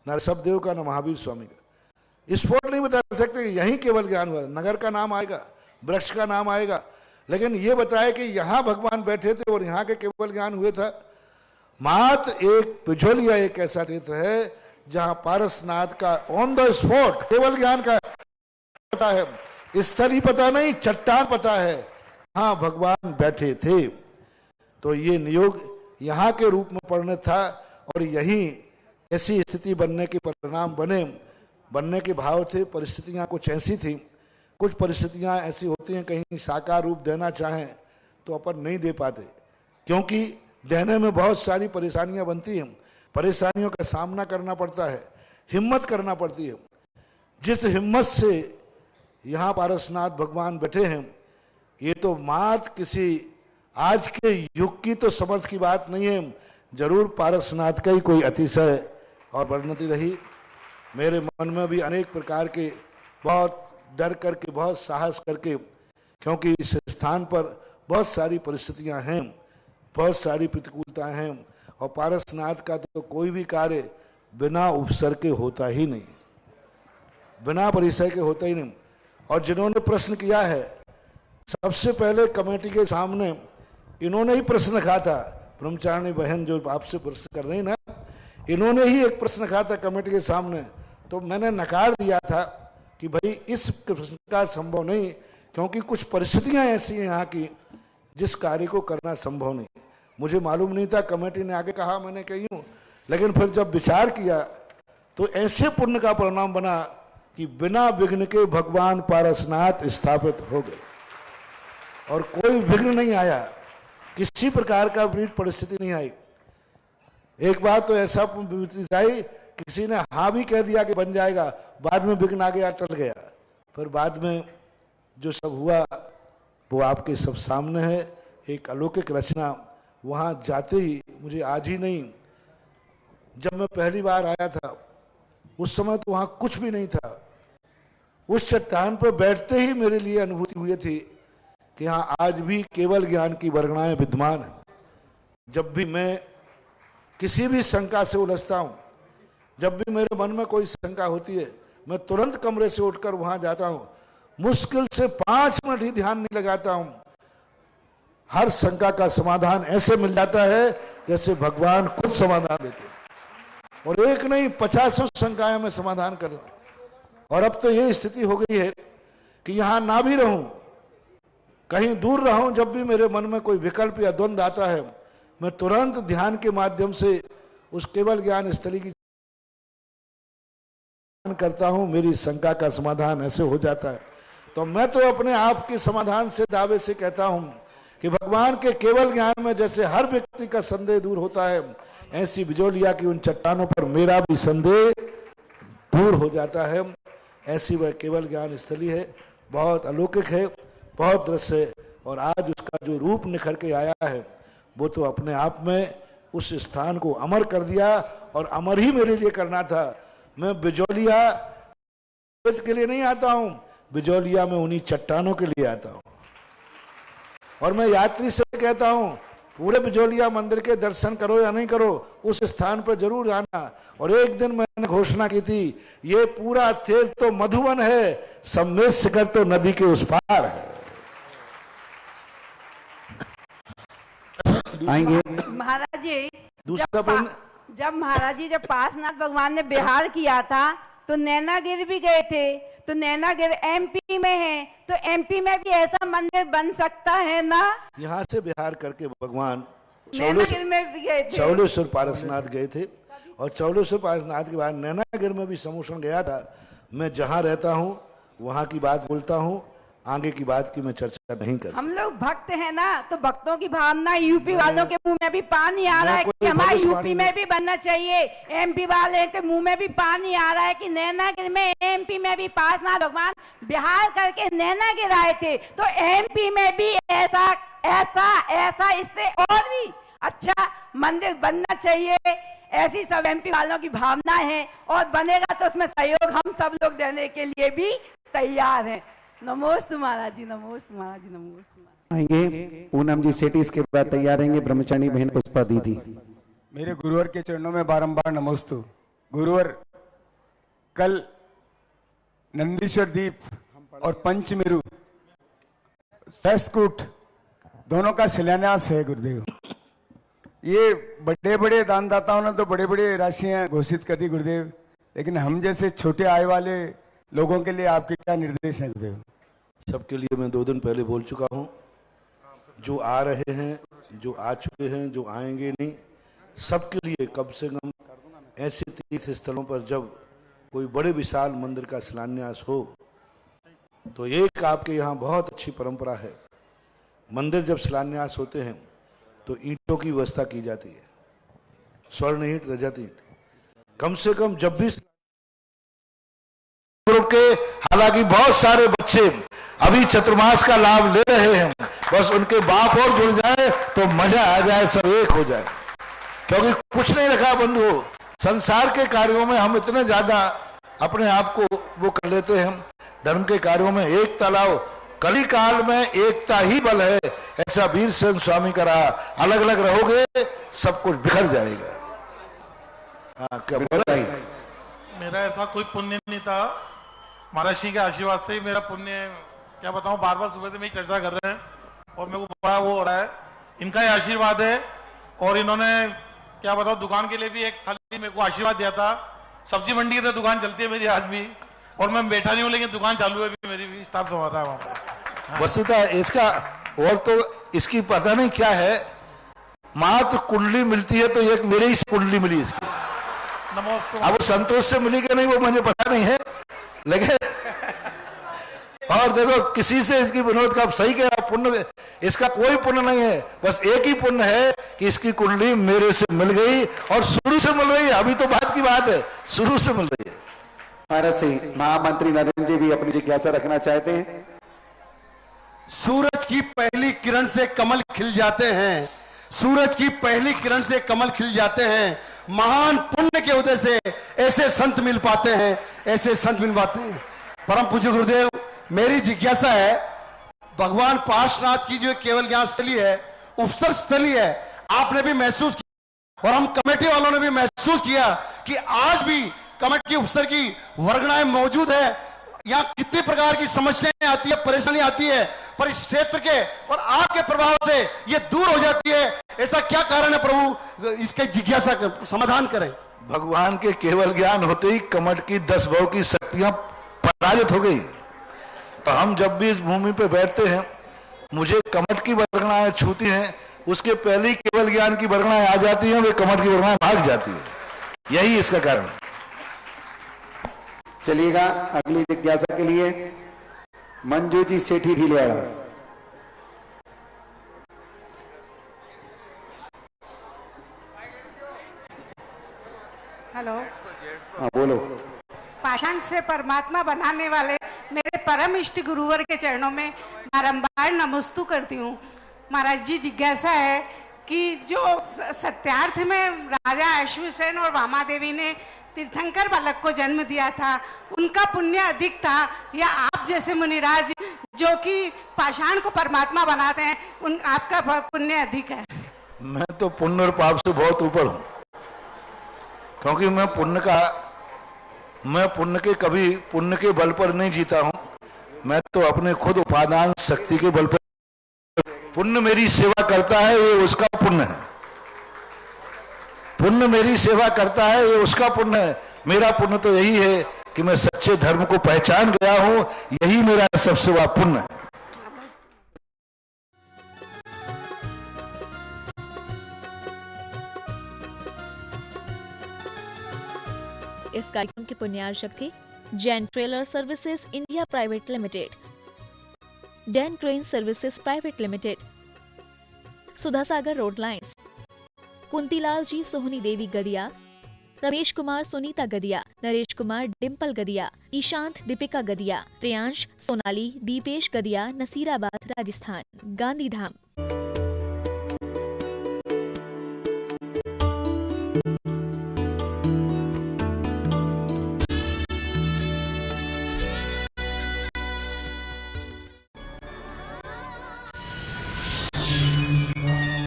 न ऋषभदेव का न महावीर स्वामी का। स्पॉट नहीं बता सकते कि यहीं केवल ज्ञान हुआ। नगर का नाम आएगा, वृक्ष का नाम आएगा, लेकिन ये बताया कि यहाँ भगवान बैठे थे और यहाँ के केवल ज्ञान हुए था। मात्र एक पिझोलिया एक ऐसा तीर्थ है जहाँ पारसनाथ का ऑन द स्पॉट केवल ज्ञान का पता है, स्थली पता नहीं, चट्टान पता है, हाँ भगवान बैठे थे। तो ये नियोग यहाँ के रूप में परिणत था और यही ऐसी स्थिति बनने के परिणाम बनने के भाव थे। परिस्थितियाँ कुछ ऐसी थी, कुछ परिस्थितियाँ ऐसी होती हैं कहीं साकार रूप देना चाहें तो अपन नहीं दे पाते, क्योंकि देने में बहुत सारी परेशानियाँ बनती हैं। परेशानियों का सामना करना पड़ता है, हिम्मत करना पड़ती है। जिस हिम्मत से यहाँ पारसनाथ भगवान बैठे हैं, ये तो मात्र किसी आज के युग की तो समर्थ की बात नहीं है, जरूर पारसनाथ का ही कोई अतिशय और परिणति रही। मेरे मन में भी अनेक प्रकार के बहुत डर करके, बहुत साहस करके, क्योंकि इस स्थान पर बहुत सारी परिस्थितियां हैं, बहुत सारी प्रतिकूलताएं हैं, और पारसनाथ का तो कोई भी कार्य बिना उपसर के होता ही नहीं, बिना परिचय के होता ही नहीं। और जिन्होंने प्रश्न किया है, सबसे पहले कमेटी के सामने इन्होंने ही प्रश्न रखा था। ब्रह्मचारिणी बहन जो आपसे प्रश्न कर रही ना, इन्होंने ही एक प्रश्न रखा था कमेटी के सामने, तो मैंने नकार दिया था कि भाई इस प्रश्न का संभव नहीं, क्योंकि कुछ परिस्थितियां ऐसी हैं यहाँ की जिस कार्य को करना संभव नहीं। मुझे मालूम नहीं था, कमेटी ने आगे कहा, मैंने कही हूँ, लेकिन फिर जब विचार किया तो ऐसे पुण्य का परिणाम बना कि बिना विघ्न के भगवान पारसनाथ स्थापित हो गए और कोई विघ्न नहीं आया, किसी प्रकार का विपरीत परिस्थिति नहीं आई। एक बार तो ऐसा आई, किसी ने हाँ भी कह दिया कि बन जाएगा, बाद में विघ्न आ गया, टल गया। फिर बाद में जो सब हुआ वो आपके सब सामने है। एक अलौकिक रचना, वहाँ जाते ही मुझे आज ही नहीं, जब मैं पहली बार आया था उस समय तो वहाँ कुछ भी नहीं था। उस चट्टान पर बैठते ही मेरे लिए अनुभूति हुई थी कि हाँ आज भी केवल ज्ञान की वर्गणाएं विद्यमान है। जब भी मैं किसी भी शंका से उलझता हूं, जब भी मेरे मन में कोई शंका होती है मैं तुरंत कमरे से उठकर वहां जाता हूं, मुश्किल से 5 मिनट ही ध्यान नहीं लगाता हूं, हर शंका का समाधान ऐसे मिल जाता है जैसे भगवान खुद समाधान देते हैं। और एक नहीं 50 शंकाएं मैं समाधान कर दूं। और अब तो ये स्थिति हो गई है कि यहां ना भी रहूं, कहीं दूर रहूं, जब भी मेरे मन में कोई विकल्प या द्वंद आता है मैं तुरंत ध्यान के माध्यम से उस केवल ज्ञान स्थली की करता हूं, मेरी शंका का समाधान ऐसे हो जाता है। तो मैं तो अपने आप के समाधान से दावे से कहता हूं कि भगवान के केवल ज्ञान में जैसे हर व्यक्ति का संदेह दूर होता है, ऐसी बिजोलिया की उन चट्टानों पर मेरा भी संदेह दूर हो जाता है। ऐसी वह केवल ज्ञान स्थली है, बहुत अलौकिक है, बहुत दृश्य है। और आज उसका जो रूप निखर के आया है वो तो अपने आप में उस स्थान को अमर कर दिया, और अमर ही मेरे लिए करना था। मैं बिजोलिया के लिए नहीं आता हूं, बिजोलिया में उन्हीं चट्टानों के लिए आता हूं। और मैं यात्री से कहता हूं पूरे बिजोलिया मंदिर के दर्शन करो या नहीं करो, उस स्थान पर जरूर आना। और एक दिन मैंने घोषणा की थी, ये पूरा तीर्थ तो मधुवन है, सम्मेद शिखर तो नदी के उस पार है। आएंगे महाराज जी, जब महाराज जी जब पार्श्वनाथ भगवान ने बिहार किया था तो नैनागिर भी गए थे, तो नैनागिर एमपी में है, तो एमपी में भी ऐसा मंदिर बन सकता है ना? यहाँ से बिहार करके भगवान नैनागिर में भी गए थे, चौलेश्वर पारसनाथ गए थे, और चौलेश्वर पारसनाथ के बाद नैनागिर में भी समूषण गया था। मैं जहाँ रहता हूँ वहाँ की बात बोलता हूँ, आगे की बात की मैं चर्चा नहीं कर। हम लोग भक्त हैं ना, तो भक्तों की भावना, यूपी वालों के मुंह में भी पानी आ रहा है कि हमारे यूपी में भी बनना चाहिए, एमपी वाले के मुंह में भी पानी आ रहा है कि नैनागिर में, एमपी में भी पार्श्वनाथ भगवान बिहार करके नैनागिर आए थे, तो एमपी में भी ऐसा ऐसा ऐसा इससे और भी अच्छा मंदिर बनना चाहिए, ऐसी सब एमपी वालों की भावना है। और बनेगा तो उसमें सहयोग हम सब लोग देने के लिए भी तैयार हैं। नमोस्तु महाराज जी, नमोस्तु महाराज जी, नमोस्तु। आएंगे पूनम जी सेठी, इसके बाद तैयार रहेंगे ब्रह्मचारी बहन पुष्पा दीदी। मेरे गुरुवर के चरणों में बारंबार नमोस्तु। गुरुवर, कल नंदीश्वर दीप और पंचमेरु सहस्त्रकूट दोनों का शिलान्यास है गुरुदेव। ये बड़े बड़े दानदाताओं ने तो बड़े बड़े राशियां घोषित कर दी गुरुदेव, लेकिन हम जैसे छोटे आय वाले लोगों के लिए आपके क्या निर्देश हैं गुरुदेव? सबके लिए मैं 2 दिन पहले बोल चुका हूं, जो आ रहे हैं, जो आ चुके हैं, जो आएंगे नहीं, सबके लिए कम से कम ऐसे तीर्थ स्थलों पर जब कोई बड़े विशाल मंदिर का शिलान्यास हो, तो एक आपके यहाँ बहुत अच्छी परंपरा है, मंदिर जब शिलान्यास होते हैं तो ईंटों की व्यवस्था की जाती है, स्वर्ण ईंट, रजत ईंट, कम से कम जब भी के। हालांकि बहुत सारे बच्चे अभी चतुर्मास का लाभ ले रहे हैं, बस उनके बाप और जुड़ जाए तो मजा आ जाए, सब एक हो जाए। क्योंकि कुछ नहीं रखा बंधु, संसार के कार्यों में हम इतने ज्यादा अपने आप को वो कर लेते हैं, धर्म के कार्यों में एकता लाओ, कली काल में एकता ही बल है, ऐसा वीर सेन स्वामी का रहा। अलग अलग रहोगे सब कुछ बिखर जाएगा। क्या बोला? मेरा ऐसा कोई पुण्य नहीं था, महाराज जी के आशीर्वाद से ही मेरा पुण्य, क्या बताऊं, बार बार सुबह से मेरी चर्चा कर रहे हैं और मेरे को बड़ा वो हो रहा है, इनका ही आशीर्वाद है। और इन्होंने क्या बताऊं, दुकान के लिए भी एक खाली मेरे को आशीर्वाद दिया था। सब्जी मंडी की तो दुकान चलती है मेरी आज भी, और मैं बैठा नहीं हूँ, लेकिन दुकान चालू है भी, मेरी भी स्टाफ संभाल रहा है वहां पर। वस्तुतः इसका और तो इसकी पता नहीं क्या है, मात्र कुंडली मिलती है तो एक मेरे ही कुंडली मिली इसकी। अब वो संतोष से मिली कि नहीं वो मुझे पता नहीं है, लेकिन और देखो किसी से इसकी विनोद का सही कह, पुण्य इसका कोई पुण्य नहीं है, बस एक ही पुण्य है कि इसकी कुंडली मेरे से मिल गई, और शुरू से मिल रही है, अभी तो बात की बात है, शुरू से मिल रही है। भारत से महामंत्री नरेंद्र जी भी अपनी जिज्ञासा रखना चाहते हैं। सूरज की पहली किरण से कमल खिल जाते हैं, सूरज की पहली किरण से कमल खिल जाते हैं, महान पुण्य के उदय से ऐसे संत मिल पाते हैं, ऐसे संत मिल पाते हैं। परम पूज्य गुरुदेव, मेरी जिज्ञासा है, भगवान पार्श्वनाथ की जो केवल ज्ञान स्थली है, उपसर्ग स्थली है, आपने भी महसूस और हम कमेटी वालों ने भी महसूस किया कि आज भी कमेटी अफसर की वर्गणाएं मौजूद है। यहाँ कितनी प्रकार की समस्याएं आती है, परेशानी आती है, पर इस क्षेत्र के और आपके प्रभाव से ये दूर हो जाती है। ऐसा क्या कारण है प्रभु, इसके जिज्ञासा समाधान करें। भगवान के केवल ज्ञान होते ही कमठ की 10 भव की शक्तियां पराजित हो गई। तो हम जब भी इस भूमि पे बैठते हैं, मुझे कमठ की वर्गणाएं छूती हैं, उसके पहले ही केवल ज्ञान की वर्गणाएं आ जाती हैं, वे कमठ की वर्गणाएं भाग जाती है। यही इसका कारण है। चलिएगा अगली जिज्ञासा के लिए मंजू जी सेठी भीलवाड़ा। हेलो, हाँ बोलो। पाषाण से परमात्मा बनाने वाले मेरे परम इष्ट गुरुवर के चरणों में बारंबार नमस्तु करती हूँ। महाराज जी, जिज्ञासा है कि जो सत्यार्थ में राजा अश्वसेन और वामा देवी ने तीर्थंकर बालक को जन्म दिया था, उनका पुण्य अधिक था या आप जैसे मुनिराज जो कि पाषाण को परमात्मा बनाते हैं, उन आपका पुण्य अधिक है? मैं तो पुण्य और पाप से बहुत ऊपर हूं, क्योंकि मैं पुण्य के कभी पुण्य के बल पर नहीं जीता हूं। मैं तो अपने खुद उपादान शक्ति के बल पर। पुण्य मेरी सेवा करता है, ये उसका पुण्य है। पुण्य मेरी सेवा करता है, ये उसका पुण्य है। मेरा पुण्य तो यही है कि मैं सच्चे धर्म को पहचान गया हूं, यही मेरा सबसे बड़ा पुण्य है। इस कार्यक्रम की पुण्यार्चक थी Jain Trailer Services India Private Limited, Jain Crane Services Private Limited, Sudha Sagar Road Lines, Kuntilal ji Sohani Devi Gadiya, Ramesh Kumar Sunita Gadiya, Naresh Kumar Dimple Gadiya, Ishant Deepika Gadiya, Priyansh Sonali Deepesh Gadiya, Nasirabad Rajasthan, Gandhidham.